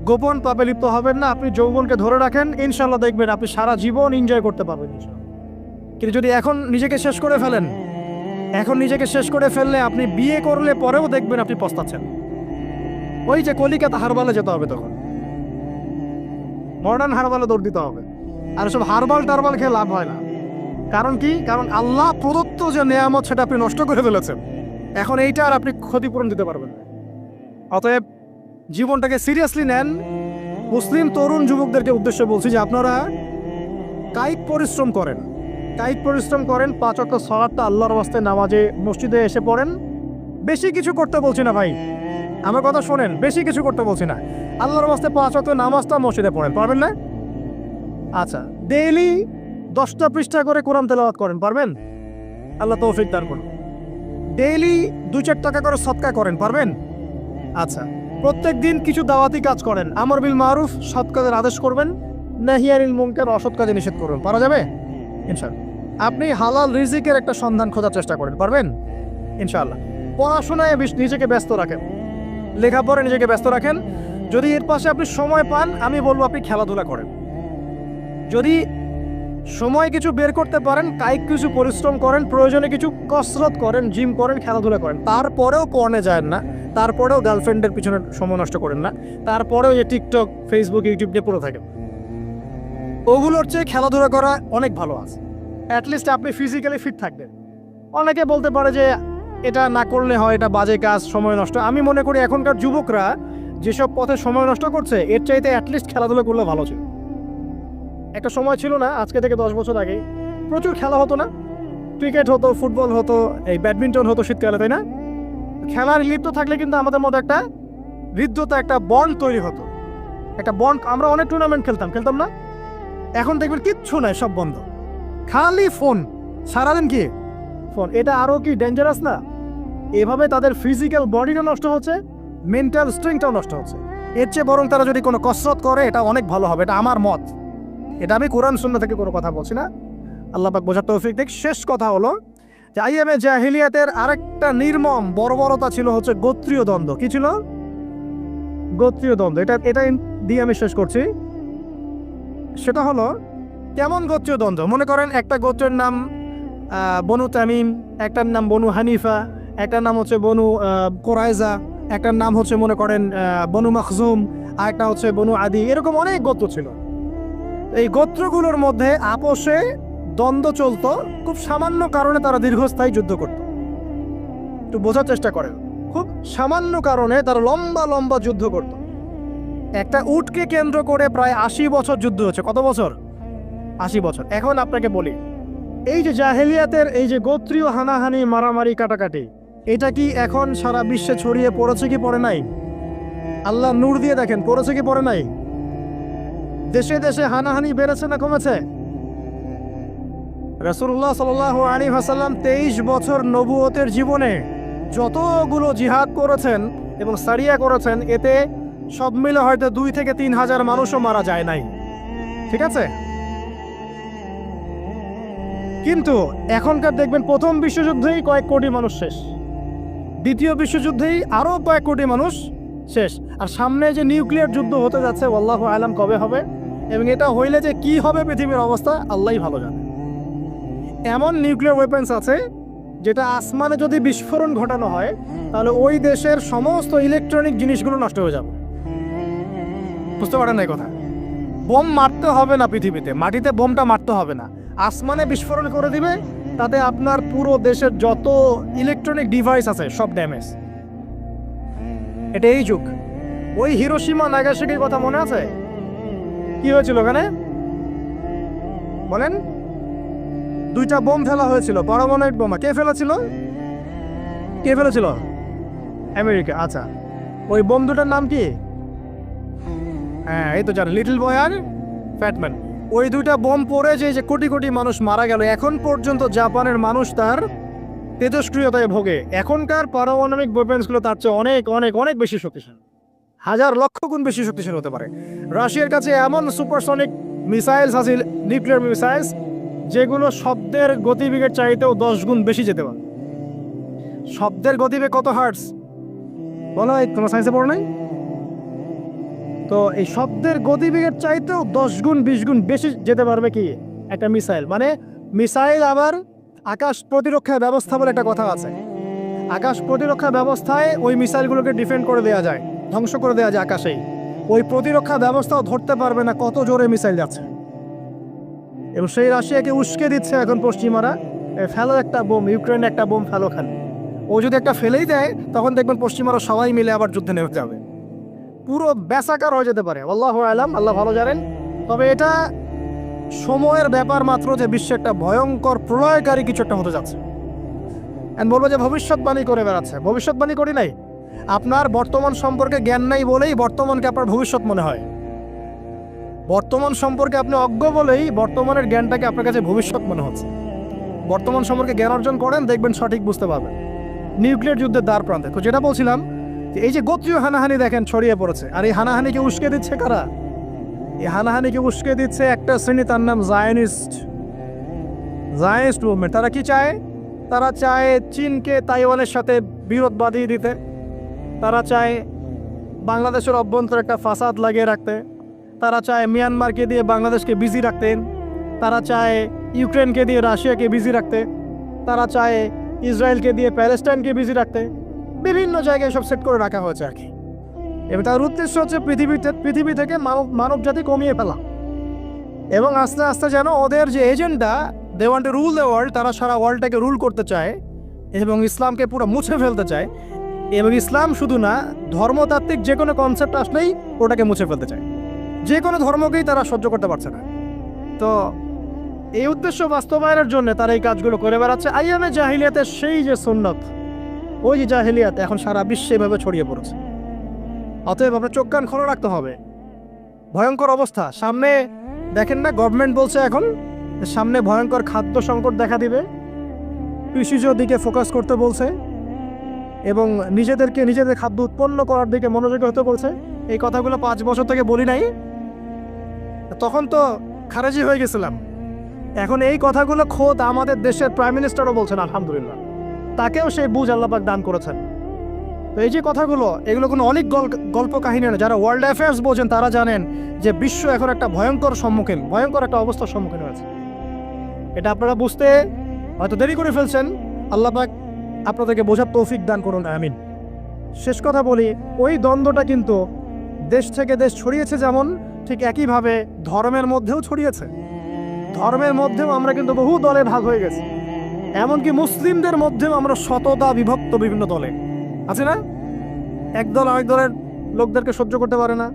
গোপন পাপে লিপ্ত হবেন না। আপনি যৌবনকে ধরে রাখেন, ইনশাল্লাহ দেখবেন আপনি সারা জীবন এনজয় করতে পারবেন ইনশাল্লাহ। কিন্তু যদি এখন নিজেকে শেষ করে ফেলেন, এখন নিজেকে শেষ করে ফেললে আপনি বিয়ে করলে পরেও দেখবেন আপনি পস্তাচ্ছেন। ওই যে কলিকাতা হারবালে যেতে হবে, তখন মডার্ন হারবালে দৌড় দিতে হবে। আর সব হারবাল টারবাল খেয়ে লাভ হয় না। কারণ কি? কারণ আল্লাহ প্রদত্ত যে নেয়ামত সেটা আপনি নষ্ট করে ফেলেছেন। এখন এইটা আর আপনি ক্ষতিপূরণ দিতে পারবেন না। অতএব জীবনটাকে সিরিয়াসলি নেন। মুসলিম তরুণ যুবকদেরকে উদ্দেশ্যে বলছি যে আপনারা কায়িক পরিশ্রম করেন, 5 ওয়াক্ত সালাতটা আল্লাহর ওয়াস্তে নামাজে মসজিদে এসে পড়েন। বেশি কিছু করতে বলছি না ভাই, আমার কথা শোনেন, বেশি কিছু করতে বলছি না। আল্লাহর ওয়াস্তে 5 ওয়াক্ত নামাজটা মসজিদে পড়েন, পারবেন না? আচ্ছা, ডেইলি 10টা পৃষ্ঠা করে কোরআন তেলাওয়াত করেন, পারবেন? আল্লাহ তৌফিক দান করুন। ডেইলি 2-4 টাকা করে সদকা করেন, পারবেন? আচ্ছা, প্রত্যেক দিন কিছু দাওয়াতি কাজ করেন, আমর বিল মারুফ, সৎ কাজের আদেশ করবেন, নাহি আনিল মুনকার, অসৎ কাজে নিষেধ করবেন, পারা যাবে ইনশাআল্লাহ। আপনি হালাল রিজিকের একটা সন্ধান খোঁজার চেষ্টা করেন, পারবেন ইনশাআল্লাহ। পড়াশোনায় নিজেকে ব্যস্ত রাখেন, লেখাপড়ায় নিজেকে ব্যস্ত রাখেন। যদি এর পাশে আপনি সময় পান, আমি বলবো আপনি খেলাধুলা করেন। যদি সময় কিছু বের করতে পারেন, কায়িক কিছু পরিশ্রম করেন, প্রয়োজনে কিছু কসরত করেন, জিম করেন, খেলাধুলা করেন, তারপরেও পর্নে যায় না, তারপরেও গার্লফ্রেন্ডের পিছনে সময় নষ্ট করেন না, তারপরেও যে টিকটক, ফেসবুক, ইউটিউব নিয়ে পড়ে থাকেন, ওগুলোর চেয়ে খেলাধুলা করা অনেক ভালো আছে। অ্যাটলিস্ট আপনি ফিজিক্যালি ফিট থাকবেন। অনেকে বলতে পারে যে এটা না করলে হয়, এটা বাজে কাজ, সময় নষ্ট। আমি মনে করি এখনকার যুবকরা যেসব পথে সময় নষ্ট করছে, এর চাইতে অ্যাটলিস্ট খেলাধুলা করলে ভালো ছিল। একটা সময় ছিল না, আজকে থেকে 10 বছর আগে প্রচুর খেলা হতো না? ক্রিকেট হতো, ফুটবল হতো, এই ব্যাডমিন্টন হতো শীতকালে, তাই না? খেলার লিপ্ত থাকলে কিন্তু আমাদের মধ্যে একটা হৃদ্যতা, একটা বন্ড তৈরি হতো, একটা বন্ড। আমরা অনেক টুর্নামেন্ট খেলতাম না? এখন দেখবেন কিচ্ছু নাই, সব বন্ধ, খালি ফোন, সারাদিন কি ফোন। এটা আরও কি ডেঞ্জারাস না? এভাবে তাদের ফিজিক্যাল বডিটা নষ্ট হচ্ছে, মেন্টাল স্ট্রেংথটাও নষ্ট হচ্ছে। এর চেয়ে বরং তারা যদি কোনো কসরত করে, এটা অনেক ভালো হবে। এটা আমার মত, এটা আমি কোরআন সুন্নাহ থেকে কোনো কথা বলছি না। আল্লাহ পাক বোঝার তৌফিক দেখ। শেষ কথা হলো যে আইয়ামে জাহিলিয়াতের আরেকটা নির্মম বর্বরতা ছিল হচ্ছে গোত্রীয় দ্বন্দ্ব। কি ছিল? গোত্রীয় দ্বন্দ্ব। এটা দিয়ে আমি শেষ করছি। সেটা হলো কেমন গোত্রীয় দ্বন্দ্ব? মনে করেন একটা গোত্রের নাম বনু তামিম, একটার নাম বনু হানিফা, একটার নাম হচ্ছে বনু কোরাইজা, একটার নাম হচ্ছে মনে করেন বনু মখজুম, আর একটা হচ্ছে বনু আদি। এরকম অনেক গোত্র ছিল। এই গোত্রগুলোর মধ্যে আপোষে দ্বন্দ্ব চলতো, খুব সামান্য কারণে তারা দীর্ঘস্থায়ী যুদ্ধ করত। একটু বোঝার চেষ্টা করেন, খুব সামান্য কারণে তারা লম্বা লম্বা যুদ্ধ করত। একটা উটকে কেন্দ্র করে প্রায় 80 বছর যুদ্ধ হচ্ছে। কত বছর? 80 বছর। এখন আপনাকে বলি, এই যে জাহেলিয়াতের এই যে গোত্রীয় হানাহানি, মারামারি, কাটাকাটি, এটা কি এখন সারা বিশ্বে ছড়িয়ে পড়েছে কি পড়ে নাই? আল্লাহ নূর দিয়ে দেখেন, পড়েছে কি পড়ে নাই? দেশে দেশে হানাহানি বেড়েছে না কমেছে? রাসূলুল্লাহ সাল্লাল্লাহু আলাইহি ওয়াসাল্লাম 23 বছর নবুয়তের জীবনে যতগুলো জিহাদ করেছেন এবং সারিয়া করেছেন, এতে সব মিলে হয়তো 2 থেকে 3 হাজার মানুষও মারা যায় নাই। ঠিক আছে? কিন্তু এখনকার দেখবেন প্রথম বিশ্বযুদ্ধেই কয়েক কোটি মানুষ শেষ, দ্বিতীয় বিশ্বযুদ্ধেই আরও কয়েক কোটি মানুষ শেষ, আর সামনে যে নিউক্লিয়ার যুদ্ধ হতে যাচ্ছে, আল্লাহু আলাম কবে হবে, এবং এটা হইলে যে কি হবে পৃথিবীর অবস্থা আল্লাহই ভালো জানে। এমন নিউক্লিয়ার ওয়েপন্স আছে যেটা আসমানে যদি বিস্ফোরণ ঘটানো হয়, তাহলে ওই দেশের সমস্ত ইলেকট্রনিক জিনিসগুলো নষ্ট হয়ে যাবে। বুঝতে পারেন না এই কথা? বোম মারতে হবে না পৃথিবীতে, মাটিতে বোমটা মারতে হবে না, আসমানে বিস্ফোরণ করে দিবে, তাতে আপনার পুরো দেশের যত ইলেকট্রনিক ডিভাইস আছে সব ড্যামেজ। এটা এই যুগ। ওই হিরোশিমা নাগাসাকির কথা মনে আছে? কি হয়েছিল ওখানে বলেন? 2টা বোম ফেলা হয়েছিল, পারমাণবিক বোমা। কে ফেলেছিল? কে ফেলেছিল? আমেরিকা। আচ্ছা, ওই বোম দুটার নাম কি? হ্যাঁ, এই তো জানেন, লিটল বয় আর ফ্যাটম্যান। ওই 2টা বোম পড়ে যে কোটি কোটি মানুষ মারা গেল, এখন পর্যন্ত জাপানের মানুষ তার তেজস্ক্রিয়তায় ভোগে। এখনকার পারমাণবিক ওয়েপন্সগুলো তার চেয়ে অনেক অনেক অনেক বেশি শক্তিশালী, হাজার লক্ষ গুণ বেশি শক্তিশালী হতে পারে। রাশিয়ার কাছে এমন সুপারসনিক মিসাইলস আছে, নিউক্লিয়ার মিসাইলস, যেগুলো শব্দের গতিবেগের চাইতেও 10 গুণ বেশি যেতে পারে। শব্দের গতিবেগ কত হার্টস বলো? তোমার সায়েন্সে পড়ো নাই? তো এই শব্দের গতিবেগের চাইতেও 10 গুণ 20 গুণ বেশি যেতে পারবে কি একটা মিসাইল। মানে মিসাইল আবার আকাশ প্রতিরক্ষা ব্যবস্থা বলে একটা কথা আছে। আকাশ প্রতিরক্ষা ব্যবস্থায় ওই মিসাইলগুলোকে ডিফেন্ড করে দেওয়া যায়, ধ্বংস করে দেওয়া যায় আকাশেই। ওই প্রতিরক্ষা ব্যবস্থাও ধরতে পারবে না কত জোরে মিসাইল যাচ্ছে। এবং সেই রাশিয়াকে উস্কে দিচ্ছে এখন পশ্চিমারা, ফেলো একটা বোম, ইউক্রেনে একটা বোম ফেলো খালি। ও যদি একটা ফেলেই দেয়, তখন দেখবেন পশ্চিমারা সবাই মিলে আবার যুদ্ধে নেমে যাবে, পুরো ব্যাসাকার হয়ে যেতে পারে। আল্লাহু আলাম, আল্লাহ ভালো জানেন। তবে এটা সময়ের ব্যাপার মাত্র যে বিশ্বে একটা ভয়ঙ্কর প্রলয়কারী কিছু একটা হতে যাচ্ছে। বলবো যে ভবিষ্যৎবাণী করে বেড়াচ্ছে। ভবিষ্যৎবাণী করি নাই, আপনার বর্তমান সম্পর্কে জ্ঞান নাই বলেই বর্তমানকে আপনার ভবিষ্যৎ মনে হয়। বর্তমান সম্পর্কে আপনি অজ্ঞ বলেই বর্তমানের জ্ঞানটাকে আপনার কাছে ভবিষ্যৎ মনে হচ্ছে। বর্তমান সম্পর্কে জ্ঞান অর্জন করেন, দেখবেন সঠিক বুঝতে পারবেন। নিউক্লিয়ার যুদ্ধের দ্বার প্রান্তে তো যেটা বলছিলাম, যে এই যে গোত্রীয় হানাহানি দেখেন ছড়িয়ে পড়েছে, আর এই হানাহানিকে উস্কে দিচ্ছে কারা? এই হানাহানিকে উস্কে দিচ্ছে একটা শ্রেণী, তার নাম জায়নিস্ট মুভমেন্ট। তারা কি চায়? তারা চায় চীনকে তাইওয়ানের সাথে বিরোধ বাঁধিয়ে দিতে। তারা চায় বাংলাদেশের অভ্যন্তরে একটা ফাসাদ লাগিয়ে রাখতে, তারা চায় মিয়ানমারকে দিয়ে বাংলাদেশকে বিজি রাখতেন, তারা চায় ইউক্রেনকে দিয়ে রাশিয়াকে বিজি রাখতে, তারা চায় ইসরায়েলকে দিয়ে প্যালেস্টাইনকে বিজি রাখতে, বিভিন্ন জায়গায় সব সেট করে রাখা হয়েছে আর কি। এবং তার উদ্দেশ্য হচ্ছে পৃথিবী থেকে মানব জাতি কমিয়ে ফেলা, এবং আস্তে আস্তে যেন ওদের যে agenda, they want to rule the world, তারা সারা ওয়ার্ল্ডটাকে রুল করতে চায় এবং ইসলামকে পুরো মুছে ফেলতে চায়। এবং ইসলাম শুধু না, ধর্মতাত্ত্বিক যে কোনো কনসেপ্ট আসলেই ওটাকে মুছে ফেলতে চায়, যে কোনো ধর্মকেই তারা সহ্য করতে পারছে না। তো এই উদ্দেশ্য বাস্তবায়নের জন্য তারা এই কাজগুলো করে বেড়াচ্ছে। আইয়ামে জাহিলিয়াতের সেই যে সুন্নত, ওই যে জাহিলিয়াত এখন সারা বিশ্বে এভাবে ছড়িয়ে পড়েছে। অতএব আপনার চোখ কান খোলা রাখতে হবে। ভয়ঙ্কর অবস্থা সামনে, দেখেন না, গভর্নমেন্ট বলছে এখন সামনে ভয়ঙ্কর খাদ্য সংকট দেখা দিবে, কৃষিজ দিকে ফোকাস করতে বলছে এবং নিজেদের খাদ্য উৎপন্ন করার দিকে মনোযোগী হতে বলছে। এই কথাগুলো 5 বছর থেকে বলি নাই, তখন তো খারেজি হয়ে গেছিলাম। এখন এই কথাগুলো খোদ আমাদের দেশের প্রাইম মিনিস্টারও বলছেন, আলহামদুলিল্লাহ, তাকেও সেই বুঝ আল্লাহ পাক দান করেছেন। তো এই যে কথাগুলো, এগুলো কোনো অনেক গল্প কাহিনী না। যারা ওয়ার্ল্ড অ্যাফেয়ার্স বোঝেন তারা জানেন যে বিশ্ব এখন একটা ভয়ঙ্কর একটা অবস্থার সম্মুখীন হয়েছে। এটা আপনারা বুঝতে হয়তো দেরি করে ফেলছেন। আল্লাহ পাক আপনাদেরকে বোঝার তৌফিক দান করুন, আমিন। শেষ কথা বলি, ওই দ্বন্দ্বটা কিন্তু দেশ থেকে দেশ ছড়িয়েছে, যেমন ঠিক একইভাবে ধর্মের মধ্যেও ছড়িয়েছে। ধর্মের মধ্যেও আমরা কিন্তু বহু দলে ভাগ হয়ে গেছি। এমনকি মুসলিমদের মধ্যেও আমরা শততা বিভক্ত বিভিন্ন দলে আছে না? এক দল আরেক দলের লোকদেরকে সহ্য করতে পারে না,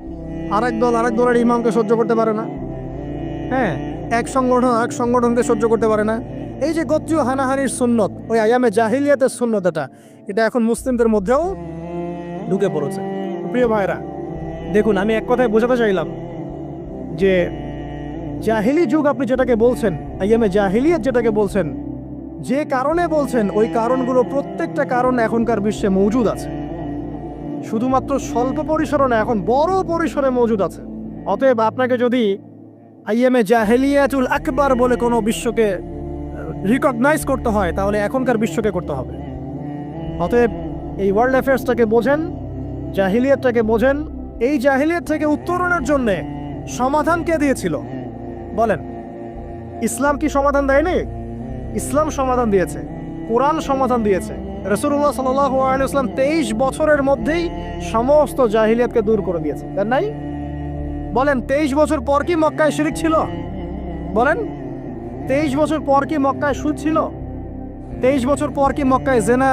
আরেক দল আরেক দলের ইমামকে সহ্য করতে পারে না, হ্যাঁ, এক সংগঠন আরেক সংগঠনকে সহ্য করতে পারে না। এই যে গোত্রীয় হানাহানির সুন্নত, ওই আইয়ামে জাহিলিয়াতের সুন্নত, এটা এখন মুসলিমদের মধ্যেও ঢুকে পড়েছে। প্রিয় ভাইরা, দেখুন, আমি এক কথায় বোঝাতে চাইলাম যে জাহিলি যুগ আপনি যেটাকে বলছেন, আইয়ামে জাহিলিয়াত যেটাকে বলছেন, যে কারণে বলছেন, ওই কারণগুলো প্রত্যেকটা কারণ এখনকার বিশ্বে মজুদ আছে। শুধুমাত্র স্বল্প পরিসরে না, এখন বড় পরিসরে মজুদ আছে। অতএব আপনাকে যদি আইয়ামে জাহিলিয়াতুল আকবার বলে কোনো বিশ্বকে রিকগনাইজ করতে হয়, তাহলে এখনকার বিশ্বকে করতে হবে। অতএব এই ওয়ার্ল্ড অ্যাফেয়ার্সটাকে বোঝেন, জাহিলিয়াতটাকে বোঝেন। এই জাহিলিয়াত থেকে উত্তরণের জন্যে সমাধান কে দিয়েছিল বলেন? ইসলাম কি সমাধান দেয়নি? ইসলাম সমাধান দিয়েছে, কোরআন সমাধান দিয়েছে। রাসূলুল্লাহ সাল্লাল্লাহু আলাইহি ওয়াসাল্লাম 23 বছরের মধ্যেই সমস্ত জাহিলিয়াতকে দূর করে দিয়েছে, তাই নাই? বলেন, 23 বছর পর কি মক্কায় শিরক ছিল? বলেন, 23 বছর পর কি মক্কায় সুদ ছিল? 23 বছর পর কি মক্কায় জেনা,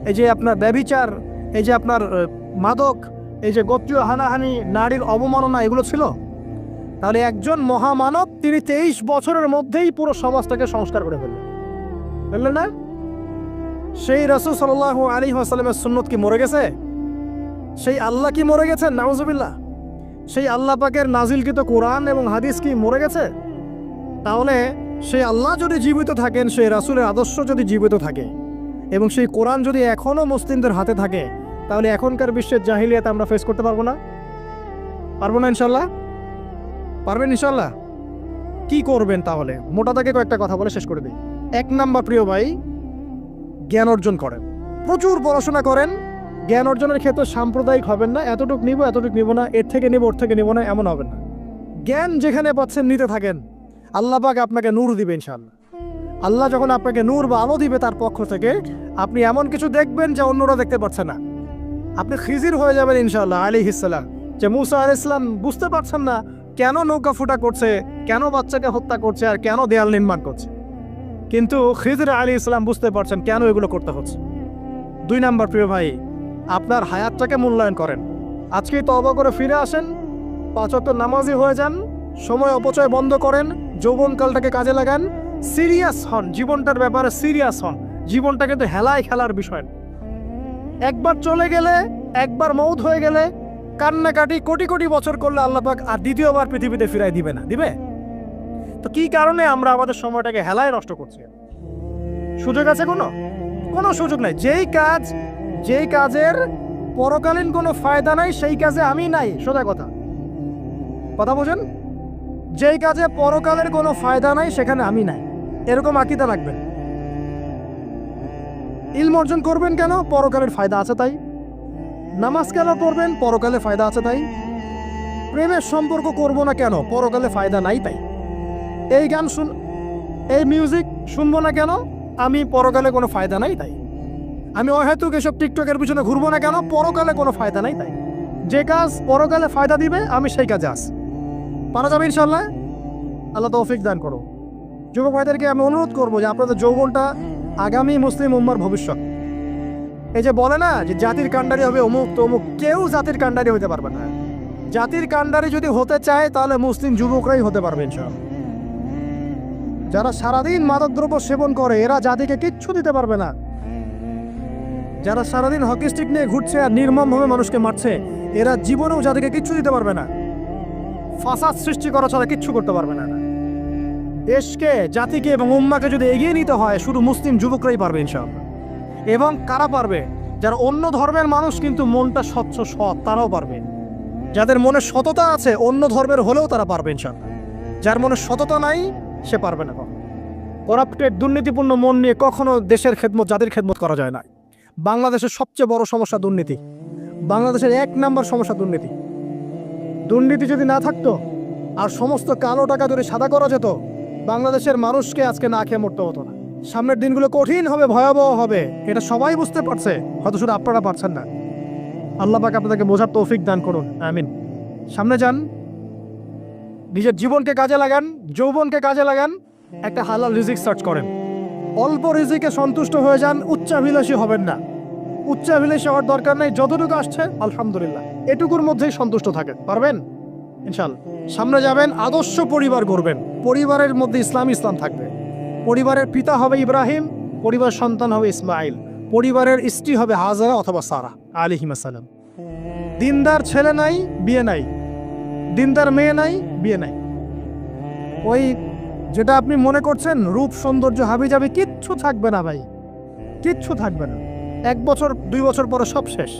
এই যে আপনার ব্যভিচার, এই যে আপনার মাদক, এই যে গোত্রীয় হানাহানি, নারীর অবমাননা, এগুলো ছিল? তাহলে একজন মহামানব, তিনি 23 বছরের মধ্যেই পুরো সমাজটাকে সংস্কার করে ফেললেন, বুঝলেন না? সেই রাসূল সাল্লাল্লাহু আলাইহি ওয়াসাল্লামের সুন্নত কি মরে গেছে? সেই আল্লাহ কি মরে গেছেন? নাউজুবিল্লাহ। সেই আল্লাহ পাকের নাজিলকৃত কোরআন এবং হাদিস কি মরে গেছে? তাহলে সেই আল্লাহ যদি জীবিত থাকেন, সেই রাসূলের আদর্শ যদি জীবিত থাকে এবং সেই কোরআন যদি এখনও মুসলিমদের হাতে থাকে, তাহলে এখনকার বিশ্বের জাহিলিয়াত আমরা ফেস করতে পারবো না? পারবো না ইনশাল্লাহ? পারবেন ইনশাল্লাহ? কি করবেন তাহলে? মোটা দাগে কয়েকটা কথা বলে শেষ করে দিই। 1 নাম্বার, প্রিয় ভাই, জ্ঞান অর্জন করেন, প্রচুর পড়াশোনা করেন। জ্ঞান অর্জনের ক্ষেত্রে সাম্প্রদায়িক হবেন না, এতটুক নিব না, এর থেকে নিব, ওর থেকে নিব না, এমন হবেন না। জ্ঞান যেখানে পাচ্ছেন নিতে থাকেন। আল্লাহ পাক আপনাকে নূর দিবে ইনশাআল্লাহ। আল্লাহ যখন আপনাকে নূর বা আলো দিবে তার পক্ষ থেকে, আপনি এমন কিছু দেখবেন যা অন্যরা দেখতে পাচ্ছে না। আপনি খিজির হয়ে যাবেন ইনশাআল্লাহ আলাইহিস সালাম। যে মুসা আলাইহিস সালাম বুঝতে পারছেন না কেন নৌকা ফুটা করছে, কেন বাচ্চাকে হত্যা করছে, আর কেন দেয়াল নির্মাণ করছে, কিন্তু খিজির আলাইহিস সালাম বুঝতে পারছেন কেন এগুলো করতে হচ্ছে। 2 নাম্বার, প্রিয় ভাই, আপনার হায়াতটাকে মূল্যায়ন করেন। আজকেই তওবা করে ফিরে আসেন, 5 ওয়াক্ত নামাজি হয়ে যান, সময় অপচয় বন্ধ করেন, যৌবনকালটাকে কাজে লাগান, সিরিয়াস হন, জীবনটার ব্যাপারে সিরিয়াস হন। জীবনটা কিন্তু হেলায় খেলার বিষয় না। একবার চলে গেলে, একবার মউত হয়ে গেলে কান্নাকাটি কোটি কোটি বছর করলে আল্লাহ পাক আর দ্বিতীয়বার পৃথিবীতে ফিরাই দিবে না, দিবে? তো কি কারণে আমরা আমাদের সময়টাকে হেলায় নষ্ট করছি? সুযোগ আছে কোনো সুযোগ নাই। যেই কাজের পরকালীন কোনো ফায়দা নাই, সেই কাজে আমি নাই। সোজা কথা বোঝেন? যেই কাজে পরকালের কোনো ফায়দা নাই, সেখানে আমি নাই, এরকম আকীদা রাখবেন। ইলম অর্জন করবেন কেন? পরকালের ফায়দা আছে তাই। নামাজ কেন পড়বেন? পরকালে ফায়দা আছে তাই। প্রেমের সম্পর্ক করব না কেন? পরকালে ফায়দা নাই তাই। এই গান এই মিউজিক শুনবো না কেন? আমি পরকালে কোনো ফায়দা নাই তাই। আমি অহেতুক এসব টিকটকের পিছনে ঘুরবো না কেন? পরকালে কোনো ফায়দা নাই তাই। যে কাজ পরকালে ফায়দা দিবে আমি সেই কাজে আস। পারা যাবে ইনশাল্লাহ। আল্লাহ তৌফিক দান করো। যুবক ভাইদেরকে আমি অনুরোধ করবো যে আপনাদের যৌবনটা আগামী মুসলিম উম্মার ভবিষ্যৎ। এই যে বলে না যে জাতির কাণ্ডারি হবে অমুক তমুক, কেউ জাতির কাণ্ডারি হতে পারবে না। জাতির কাণ্ডারি যদি হতে চায় তাহলে মুসলিম যুবকরাই হতে পারবে ইনশাআল্লাহ। যারা সারাদিন মাদকদ্রব্য সেবন করে এরা জাতিকে কিচ্ছু দিতে পারবে না। যারা সারাদিন হকি স্টিক নিয়ে ঘুরছে আর নির্মমভাবে মানুষকে মারছে এরা জীবনেও জাতিকে কিচ্ছু দিতে পারবে না। ফাসাদ সৃষ্টি করা ছাড়া কিচ্ছু করতে পারবে না। দেশকে, জাতিকে এবং উম্মাকে যদি এগিয়ে নিতে হয় শুধু মুসলিম যুবকরাই পারবে ইনশাআল্লাহ। এবং কারা পারবে? যারা অন্য ধর্মের মানুষ কিন্তু মনটা স্বচ্ছ সৎ, তারাও পারবে। যাদের মনে সততা আছে অন্য ধর্মের হলেও তারা পারবে ইনশাআল্লাহ। যার মনে সততা নাই সে পারবে না। করাপ্টেড, দুর্নীতিপূর্ণ মন নিয়ে কখনো দেশের খেদমত, জাতির খেদমত করা যায় না। বাংলাদেশের সবচেয়ে বড় সমস্যা দুর্নীতি। বাংলাদেশের 1 নম্বর সমস্যা দুর্নীতি। দুর্নীতি যদি না থাকতো আর সমস্ত কালো টাকা যদি সাদা করা যেত, বাংলাদেশের মানুষকে আজকে না খেয়ে মরতে হতো না। সামনের দিনগুলো কঠিন হবে, ভয়াবহ হবে, এটা সবাই বুঝতে পারছে, হয়তো শুধু আপনারা পারছেন না। আল্লাহ পাক আপনাদেরকে বোঝার তৌফিক দান করুন, আমিন। সামনে যান, নিজের জীবনকে কাজে লাগান, যৌবনকে কাজে লাগান, একটা হালাল রিজিক সার্চ করেন। অল্প রিজিকে সন্তুষ্ট হয়ে যান, উচ্চাভিলাষী হবেন না। উচ্চাভিলাষী হওয়ার দরকার নেই, যতটুকু আসছে আলহামদুলিল্লাহ, এটুকুর মধ্যেই সন্তুষ্ট থাকেন, পারবেন ইনশাআল্লাহ। সামনে যাবেন, আদর্শ পরিবার গড়বেন, পরিবারের মধ্যে ইসলাম থাকবে। পরিবারের পিতা হবে ইব্রাহিম, পরিবার সন্তান হবে ইসমাইল, পরিবারের স্ত্রী হবে হাজারা অথবা সারা আলাইহিস সালাম। দিনদার ছেলে নাই, বিয়ে নাই, দিনদার মেয়ে নাই, বিয়ে নাই। ওই যেটা আপনি মনে করছেন রূপ সৌন্দর্য হাবিজাবি, কিচ্ছু থাকবে না ভাই, কিচ্ছু থাকবে না। 1 বছর 2 বছর পরে সব শেষ।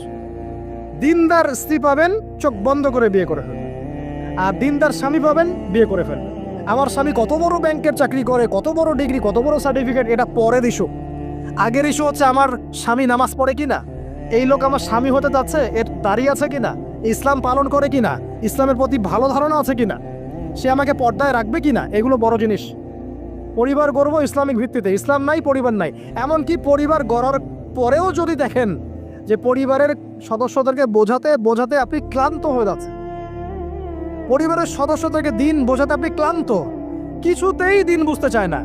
দিনদার স্ত্রী পাবেন, চোখ বন্ধ করে বিয়ে করে ফেলবেন। আর দিনদার স্বামী পাবেন, বিয়ে করে ফেলবেন। আমার স্বামী কত বড় ব্যাংকের চাকরি করে, কত বড় ডিগ্রি, কত বড় সার্টিফিকেট, এটা পরের ইস্যু। আগের ইস্যু হচ্ছে আমার স্বামী নামাজ পড়ে কিনা, এই লোক আমার স্বামী হতে যাচ্ছে, এর দাঁড়িয়ে আছে কিনা, ইসলাম পালন করে কিনা, ইসলামের প্রতি ভালো ধারণা আছে কিনা, সে আমাকে পর্দায় রাখবে কিনা, এগুলো বড় জিনিস। পরিবার গড়ব ইসলামিক ভিত্তিতে, ইসলাম নাই পরিবার নাই। এমনকি পরিবার গড়ার পরেও যদি দেখেন যে পরিবারের সদস্যদেরকে বোঝাতে বোঝাতে আপনি ক্লান্ত হয়ে যাচ্ছে, পরিবারের সদস্যদেরকে দিন বোঝাতে আপনি ক্লান্ত, কিছুতেই দিন বুঝতে চায় না,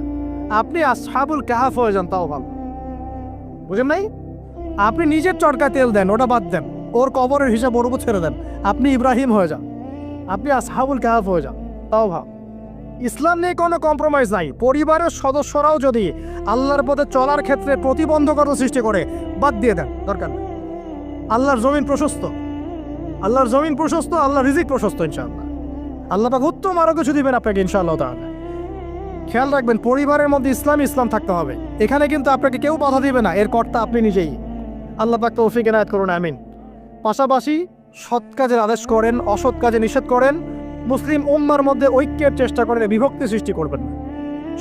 আপনি আসহাবুল কাহাফ হয়ে যান, তাও ভালো। বুঝেন নাই? আপনি নিজের চরকা তেল দেন, ওটা বাদ দেন, ওর কবরের হিসাব ওর উপর ছেড়ে দেন, আপনি ইব্রাহিম হয়ে যান, আপনি আসহাবুল কাহাফ হয়ে যান, তাও ভালো। ইসলাম নিয়ে কোনো কম্প্রোমাইজ নাই। পরিবারের সদস্যরাও যদি আল্লাহর পথে চলার ক্ষেত্রে প্রতিবন্ধকতা সৃষ্টি করে, বাদ দিয়ে দেন, দরকার নেই। আল্লাহর জমিন প্রশস্ত, আল্লাহর জমিন প্রশস্ত, আল্লাহর রিজিক প্রশস্ত ইনশাআল্লাহ। আল্লাহ পাক উত্তম আরো কিছু দিবেন আপনাকে ইনশাআল্লাহ তাআলা। খেয়াল রাখবেন, পরিবারের মধ্যে ইসলাম থাকতে হবে। এখানে কিন্তু আপনাকে কেউ বাধা দিবে না, এর কর্তা আপনি নিজেই। আল্লাহ পাক তৌফিক এনায়েত করুন, আমিন। পাশাপাশি সৎ কাজের আদেশ করেন, অসৎ কাজে নিষেধ করেন। মুসলিম উম্মার মধ্যে ঐক্যের চেষ্টা করেন, বিভক্তি সৃষ্টি করবেন না।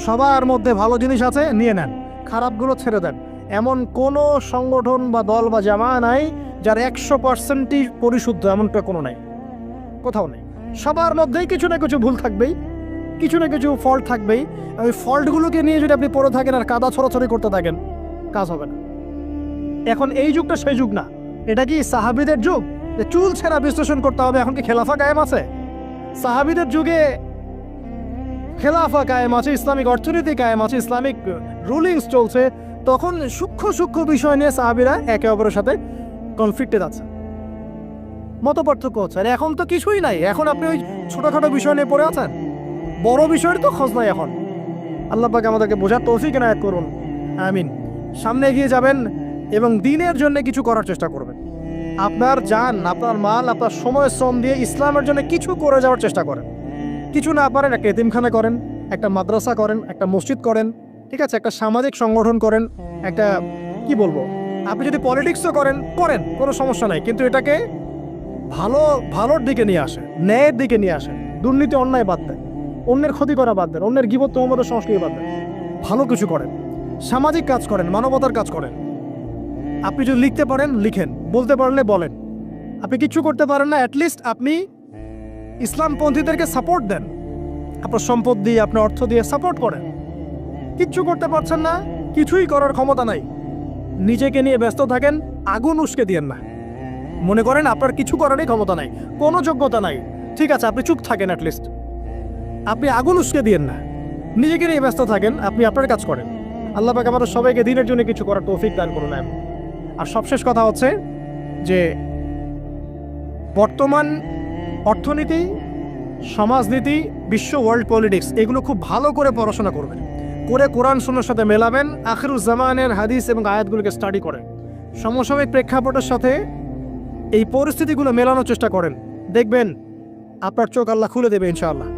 সবার মধ্যে ভালো জিনিস আছে, নিয়ে নেন, খারাপগুলো ছেড়ে দেন। এমন কোনো সংগঠন বা দল বা জামা নাই যার 100%ই পরিশুদ্ধ, এমনটা কোনো নাই, কোথাও নেই। সবার মধ্যেই কিছু না কিছু ভুল থাকবেই, কিছু না কিছু ফল্ট থাকবেই। ওই ফল্টগুলোকে নিয়ে যদি আপনি পড়ে থাকেন আর কাদা ছড়াছড়ি করতে থাকেন, কাজ হবে না। এখন এই যুগটা সেই যুগ না। এটা কি সাহাবীদের যুগ যে চুল ছেঁড়া বিশ্লেষণ করতে হবে? এখন কি খেলাফা কায়েম আছে? সাহাবীদের যুগে খেলাফা কায়েম আছে, ইসলামিক অর্থনীতি কায়েম আছে, ইসলামিক রুলিংস চলছে। তখন সূক্ষ্ম বিষয় নিয়ে সাহাবীরা একে অপরের সাথে কনফ্লিক্টে যাচ্ছে, মত পার্থক্য হচ্ছে। আর এখন তো কিছুই নাই, এখন আপনি ওই ছোটখাটো বিষয় নিয়ে পড়ে আছেন, বড় বিষয়ের তো খোঁজ নাই এখন। আল্লাহ পাক আমাদেরকে বোঝার তৌফিক এনায়েত করুন, আমিন। সামনে এগিয়ে যাবেন এবং দিনের জন্য কিছু করার চেষ্টা করবেন। আপনার জান, আপনার মাল, আপনার সময় শ্রম দিয়ে ইসলামের জন্য কিছু করে যাওয়ার চেষ্টা করেন। কিছু না পারেন, একটা এতিমখানা করেন, একটা মাদ্রাসা করেন, একটা মসজিদ করেন, ঠিক আছে, একটা সামাজিক সংগঠন করেন, একটা কি বলবো, আপনি যদি পলিটিক্সও করেন, কোনো সমস্যা নাই, কিন্তু এটাকে ভালোর দিকে নিয়ে আসেন, ন্যায়ের দিকে নিয়ে আসেন। দুর্নীতি অন্যায় বাদ দেন, অন্যের ক্ষতি করা বাদ দেন, অন্যের গীবত তহমত সংস্কৃতি বাদ দেন, ভালো কিছু করেন, সামাজিক কাজ করেন, মানবতার কাজ করেন। আপনি যদি লিখতে পারেন লিখেন, বলতে পারলে বলেন, আপনি কিচ্ছু করতে পারেন না, অ্যাটলিস্ট আপনি ইসলামপন্থীদেরকে সাপোর্ট দেন, আপনার সম্পদ দিয়ে, আপনার অর্থ দিয়ে সাপোর্ট করেন। কিচ্ছু করতে পারছেন না, কিছুই করার ক্ষমতা নাই, নিজেকে নিয়ে ব্যস্ত থাকেন, আগুন উস্কে দিয়েন না। মনে করেন আপনার কিছু করারই ক্ষমতা নাই, কোনো যোগ্যতা নাই, ঠিক আছে, আপনি চুপ থাকেন, অ্যাটলিস্ট আপনি আগুন উস্কে দিয়েন না, নিজেকে নিয়ে ব্যস্ত থাকেন, আপনি আপনার কাজ করেন। আল্লাহ পাক আমাদের সবাইকে দিনের জন্য কিছু করার তৌফিক দান করুন। আর সবশেষ কথা হচ্ছে যে বর্তমান অর্থনীতি, সমাজনীতি, বিশ্ব ওয়ার্ল্ড পলিটিক্স এগুলো খুব ভালো করে পড়াশোনা করবেন, করে কোরআন সুন্নাহর সাথে মেলাবেন, আখিরুজ্জামানের হাদিস এবং আয়াতগুলোকে স্টাডি করেন, সমসাময়িক প্রেক্ষাপটের সাথে এই পরিস্থিতিগুলো মেলানোর চেষ্টা করেন, দেখবেন আপনার চোখ আল্লাহ খুলে দেবে ইনশাআল্লাহ।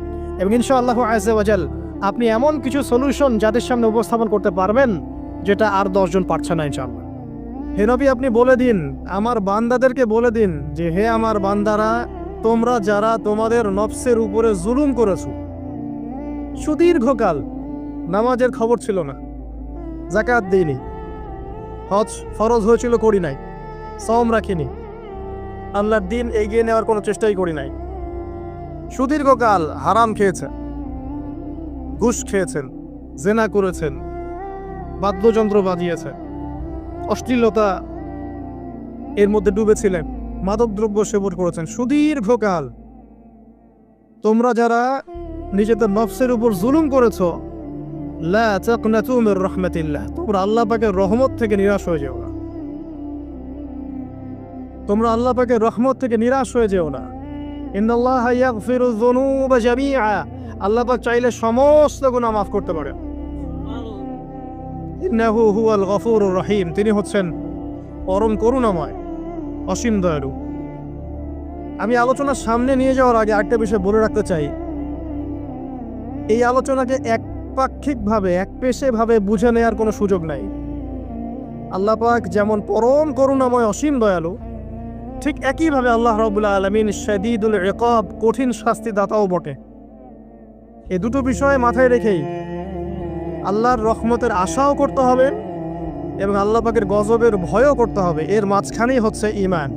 এবং ইনশাআল্লাহ আযজা ওয়া জাল আপনি এমন কিছু সলিউশন যাদের সামনে উপস্থাপন করতে পারবেন যেটা আর 10 জন পারছে না ইনশাআল্লাহ। হে নবী, আপনি বলে দিন, আমার বান্দাদেরকে বলে দিন যে হে আমার বান্দারা, তোমরা যারা তোমাদের নফসের উপরে জুলুম করেছো, সুদীর্ঘকাল নামাজের খবর ছিল না, যাকাত দিইনি, হজ ফরজ হয়েছিল করি নাই, সওম রাখিনি, আল্লাহর দিন এগিয়ে নেওয়ার কোনো চেষ্টাই করি নাই, সুদীর্ঘকাল হারাম খেয়েছেন, ঘুষ খেয়েছেন, জেনা করেছেন, বাদ্যযন্ত্র বাজিয়েছেন, অশ্লীলতা এর মধ্যে ডুবেছিলেন, মাদকদ্রব্য সেবন করেছেন, সুদীর্ঘকাল তোমরা যারা নিজেদের নফসের উপর জুলুম করেছো, লা তাকনাতু মির রাহমাতিল্লাহ, তোমরা আল্লাহ পাকের রহমত থেকে নিরাশ হয়ে যেও না, তোমরা আল্লাহ পাকের রহমত থেকে নিরাশ হয়ে যেও না। ইন্নাল্লাহা ইয়াগফিরুয যুনুবা জামিআ, আল্লাহ পাক চাইলে সমস্ত গুনাহ মাফ করতে পারেন। ইন্নাহু হুয়াল গফুরুর রহিম, তিনি হচ্ছেন পরম করুণাময়, অসীম দয়ালু। আমি আলোচনার সামনে নিয়ে যাওয়ার আগে একটা বিষয় বলে রাখতে চাই, এই আলোচনাকে একপাক্ষিকভাবে, একপেশেভাবে বুঝে নেওয়ার কোনো সুযোগ নাই। আল্লাহ পাক যেমন পরম করুণাময়, অসীম দয়ালু, ঠিক একইভাবে আল্লাহ রাব্বুল আলামিন শাদীদুল ইকাব, কঠিন শাস্তিদাতাও বটে। এই দুটো বিষয় মাথায় রেখেই আল্লাহর রহমতের আশাও করতে হবে এবং আল্লাহ পাকের গজবের ভয়ও করতে হবে। এর মাঝখানেই হচ্ছে ঈমান।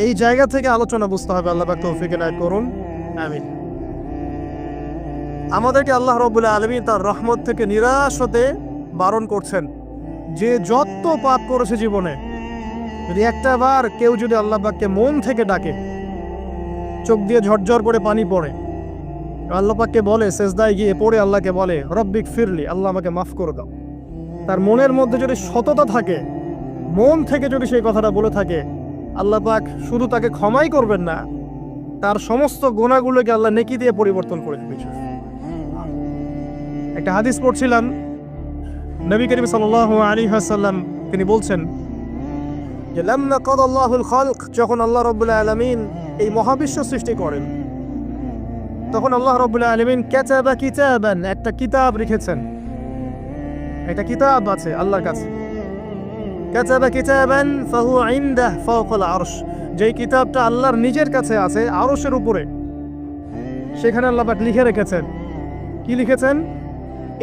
এই জায়গা থেকে আলোচনা বুঝতে হবে। আল্লাহ পাক তৌফিক এনায়েত করুন, আমিন। আমাদেরকে আল্লাহ রাব্বুল আলামিন তার রহমত থেকে নিরাশ হতে বারণ করছেন। যে যত পাপ করেছে জীবনে, যদি একটা বার কেউ যদি আল্লাহ পাককে মন থেকে ডাকে, চোখ দিয়ে ঝরঝর করে পানি পড়ে, আল্লাহ পাককে বলে, সেজদায় গিয়ে পড়ে আল্লাহকে বলে রব্বিক ফিরলি, আল্লাহ আমাকে মাফ করে দাও, তার মনের মধ্যে যদি সততা থাকে, মন থেকে যদি সেই কথাটা বলে থাকে, আল্লাহ পাক শুধু তাকে ক্ষমাই করবেন না, তার সমস্ত গুনাহগুলোকে আল্লাহ নেকি দিয়ে পরিবর্তন করে দেবেন। একটা হাদিস পড়ছিলাম, নবী করিম সাল্লাল্লাহু আলাইহি ওয়াসাল্লাম তিনি বলছেন যে লাম্মা কাদাল্লাহুল খালক, যখন আল্লাহ রাব্বুল আলামিন এই মহাবিশ্ব সৃষ্টি করেন, তখন আল্লাহ রাব্বুল আলামিন কাতাবা কিতাবান, একটা কিতাব রেখেছেন, একটা কিতাব আছে আল্লাহর কাছে। কাতাবা কিতাবান ফাহুয়া ইনদাহ ফাওকাল আরশ, যেই কিতাবটা আল্লাহর নিজের কাছে আছে, আরশের উপরে, সেখানে আল্লাহ পাক লিখে রেখেছেন। কি লিখেছেন?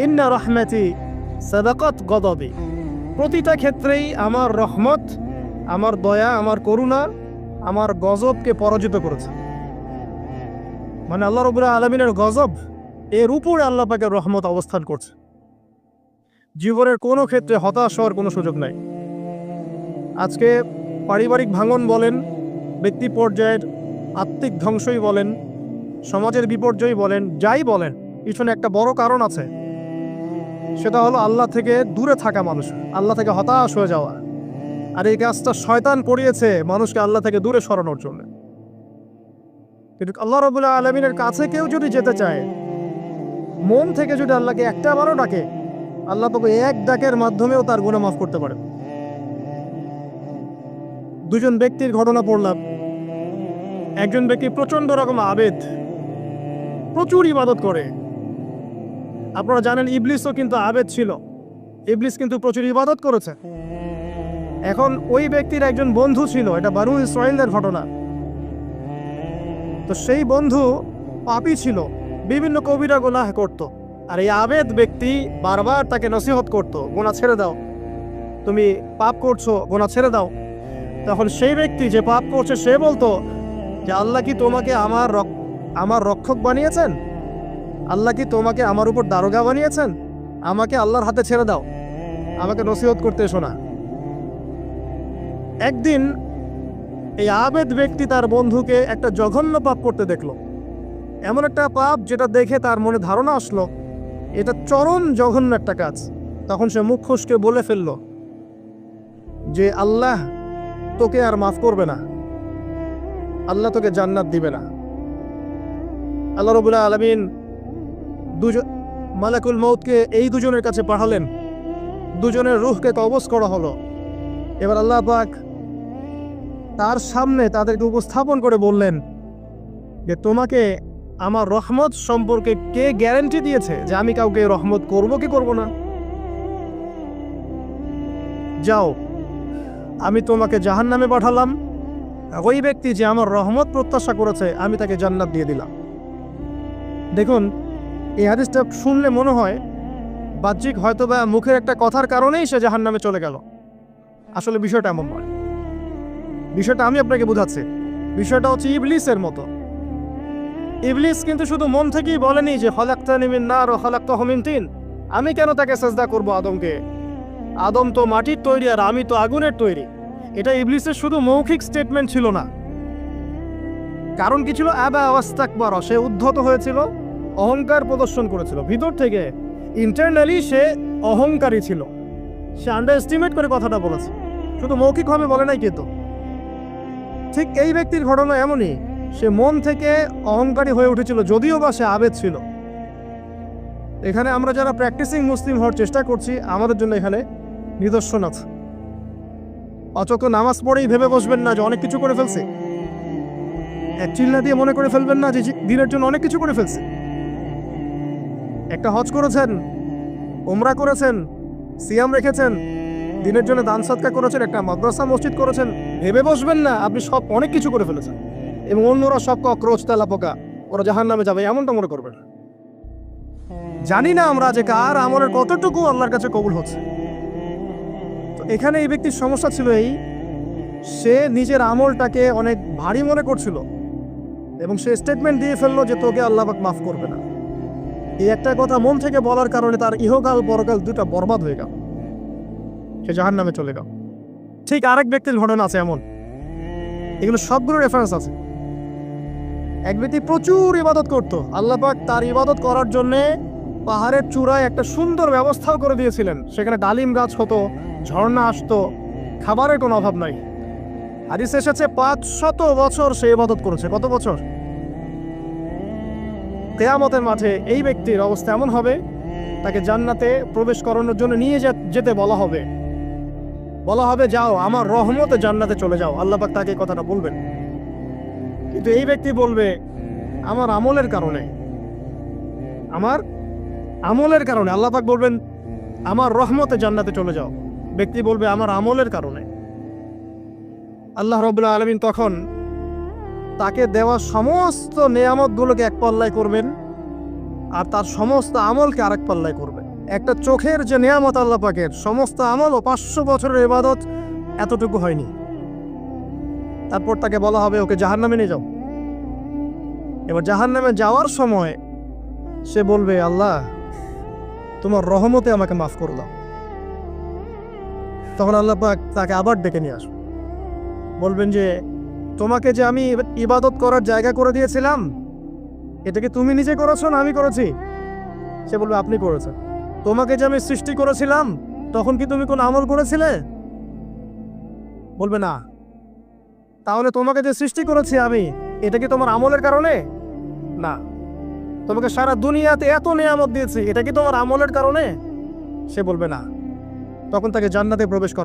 ইন্না রাহমাতি সাবাকাত গদাবি, প্রতিটা ক্ষেত্রেই আমার রহমত, আমার দয়া, আমার করুণা আমার গজবকে পরাজিত করেছে। মানে আল্লাহ রাব্বুল আলামিনের গজব, এর উপরে আল্লাহ পাকের রহমত অবস্থান করছে। জীবনের কোনো ক্ষেত্রে হতাশ হওয়ার কোনো সুযোগ নাই। আজকে পারিবারিক ভাঙন বলেন, ব্যক্তি পর্যায়ের আত্মিক ধ্বংসই বলেন, সমাজের বিপর্যয় বলেন, যাই বলেন, পিছনে একটা বড় কারণ আছে। সেটা হলো আল্লাহ থেকে দূরে থাকা মানুষ, আল্লাহ থেকে হতাশ হয়ে যাওয়া। আর এই কাজটা শয়তান করিয়েছে মানুষকে আল্লাহ থেকে দূরে সরানোর জন্য। কিন্তু আল্লাহ রাব্বুল আলামিনের কাছে কেউ যদি যেতে চায়, মন থেকে যদি আল্লাহকে একটা বারও ডাকে, আল্লাহ তোকে এক ডাকের মাধ্যমেও তার গুনাহ মাফ করতে পারে। দুজন ব্যক্তির ঘটনা পড়লাম। একজন ব্যক্তি প্রচন্ড রকম আবেদ, প্রচুর ইবাদত করে। আপনারা জানেন ইবলিসও কিন্তু আবেদ ছিল, ইবলিস কিন্তু প্রচুর ইবাদত করেছে। এখন ওই ব্যক্তির একজন বন্ধু ছিল, এটা বানু ইসরাঈলের ঘটনা। তো সেই বন্ধু পাপী ছিল, বিভিন্ন কবিরা গুনাহ করত। আর এই আবেদ ব্যক্তি বারবার তাকে নসিহত করত, গুনাহ ছেড়ে দাও, তুমি পাপ করছো, গুনাহ ছেড়ে দাও। তখন সেই ব্যক্তি যে পাপ করছে সে বলতো যে আল্লাহ কি তোমাকে আমার রক্ষক বানিয়েছেন? আল্লাহ কি তোমাকে আমার উপর দারোগা বানিয়েছেন? আমাকে আল্লাহর হাতে ছেড়ে দাও, আমাকে নসিহত করতে এসো না। একদিন এই আবেদ ব্যক্তি তার বন্ধুকে একটা জঘন্য পাপ করতে দেখলো, এমন একটা পাপ যেটা দেখে তার মনে ধারণা আসলো এটা চরম জঘন্য একটা কাজ। তখন সে মুখ খুশকে বলে ফেলল যে আল্লাহ তোকে আর মাফ করবে না, আল্লাহ তোকে জান্নাত দিবে না। আল্লাহ রাব্বুল আলামিন মালাকুল মউতকে এই দুজনের কাছে পাঠালেন, দুজনের রূহকে কবজ করা হলো। এবার আল্লাহ পাক তার সামনে তাদেরকে উপস্থাপন করে বললেন যে তোমাকে আমার রহমত সম্পর্কে কে গ্যারান্টি দিয়েছে যে আমি কাউকে রহমত করব কি করব না? যাও, আমি তোমাকে জাহান্নামে পাঠালাম, ওই ব্যক্তি যে আমার রহমত প্রত্যাশা করেছে আমি তাকে জান্নাত দিয়ে দিলাম। দেখুন, এই হাদিসটা শুনলে মনে হয় বাহ্যিক হয়তোবা মুখের একটা কথার কারণেই সে জাহান্নামে চলে গেল। আসলে বিষয়টা এমন নয়। বিষয়টা আমি আপনাকে বোঝাচ্ছি। বিষয়টা হচ্ছে ইবলিসের মতো। ইবলিস কিন্তু শুধু মন থেকেই বলেনি যে খলাকতানি মিন নার ওয়া খলাকতাহু মিন তিন, আমি কেন তাকে সিজদা করব আদমকে? আদম তো মাটির তৈরি আর আমি তো আগুনের তৈরি। এটা ইবলিসের শুধু মৌখিক স্টেটমেন্ট ছিল না, কারণ কি ছিল? আবা ওয়াস্তাকবার, সে উদ্ধত হয়েছিল, অহংকার প্রদর্শন করেছিল। ভিতর থেকে ইন্টারনালি সে অহংকারী ছিল, সে আন্ডার এস্টিমেট করে কথাটা বলেছে, শুধু মৌখিকভাবে বলে নাই। কিন্তু ঠিক এই ব্যক্তির ঘটনা এমনই, সে মন থেকে অহংকারী হয়ে উঠেছিল, যদিও বা সে আবেদ ছিল। এখানে আমরা যারা প্র্যাকটিসিং মুসলিম হওয়ার চেষ্টা করছি আমাদের জন্য এখানে নিদর্শন আছে। অচক্ষ নামাজ পড়েই ভেবে বসবেন না যে অনেক কিছু করে ফেলছে, এক চিল্লা দিয়ে মনে করে ফেলবেন না যে দিনের জন্য অনেক কিছু করে ফেলছে। একটা হজ করেছেন, উমরা করেছেন, সিয়াম রেখেছেন, দিনের জন্য দান সদকা করেছেন, একটা মাদ্রাসা মসজিদ করেছেন, ভেবে বসবেন না আপনি সব অনেক কিছু করে ফেলেছেন এবং অন্যরা সব ককরোচ তেলাপোকা, ওরা জাহান্নামে যাবে, এমনটা মনে করবেন। জানি না আমরা যে কার আমলের কতটুকু আল্লাহর কাছে কবুল হচ্ছে। তো এখানে এই ব্যক্তির সমস্যা ছিল এই, সে নিজের আমলটাকে অনেক ভারী মনে করছিল এবং সে স্টেটমেন্ট দিয়ে ফেললো যে তোকে আল্লাহ পাক মাফ করবে না। এই একটা কথা মন থেকে বলার কারণে তার ইহকাল পরকাল দুটা বরবাদ হয়ে গেল, সে জাহান্নামে চলে গেল। ঠিক আরেক ব্যক্তির ঘটনা আছে এমন, এগুলো সবগুলো রেফারেন্স আছে। এক ব্যক্তি প্রচুর ইবাদত করত, আল্লাহ পাক তার ইবাদত করার জন্যে পাহাড়ের চূড়ায় একটা সুন্দর ব্যবস্থাও করে দিয়েছিলেন, সেখানে ডালিম গাছ হতো, ঝর্ণা আসতো, খাবারের কোনো অভাব নাই। হাদিস এসেছে 500 বছর সে ইবাদত করেছে। কত বছর? কিয়ামতের মাঠে এই ব্যক্তির অবস্থা এমন হবে, তাকে জান্নাতে প্রবেশ করানোর জন্য নিয়ে যেতে বলা হবে যাও আমার রহমতে জান্নাতে চলে যাও। আল্লাহ পাক তাকে কথাটা বলবেন, কিন্তু এই ব্যক্তি বলবে আমার আমলের কারণে আল্লাহ পাক বলবেন আমার রহমতে জান্নাতে চলে যাও। ব্যক্তি বলবে আমার আমলের কারণে। আল্লাহ রাব্বুল আলামিন তখন তাকে দেওয়া সমস্ত নেয়ামতগুলোকে এক পাল্লায় করবেন আর তার সমস্ত আমলকে আরেক পাল্লায় করবেন। একটা চোখের যে নেয়ামত আল্লাহ পাকের, সমস্ত আমল ও 500 বছরের ইবাদত এতটুকু হয়নি। তারপর তাকে বলা হবে ওকে জাহান্নামে নিয়ে যাও। এবার জাহান্নামে যাওয়ার সময় সে বলবে আল্লাহ তোমার রহমতে আমাকে মাফ করে দাও। তখন আল্লাহ পাক তাকে আবার ডেকে নিয়ে আসবে, বলবেন যে তোমাকে যে আমি ইবাদত করার জায়গা করে দিয়েছিলাম এটা কি তুমি নিজে করেছো না আমি করেছি? সে বলবে আপনি করেছেন। তোমাকে যে আমি সৃষ্টি করেছিলাম তখন কি তুমি কোন আমল করেছিলে? বলবে না। তাহলে তোমাকে যে সৃষ্টি করেছি আমি, এটা কি তোমার আমলের কারণে? না। তোমাকে সারা দুনিয়াতে এত নিয়ামত দিয়েছি, এটা কি তোমার আমলের কারণে? সে বলবে না। তখন তাকে জান্নাতে প্রবেশ করা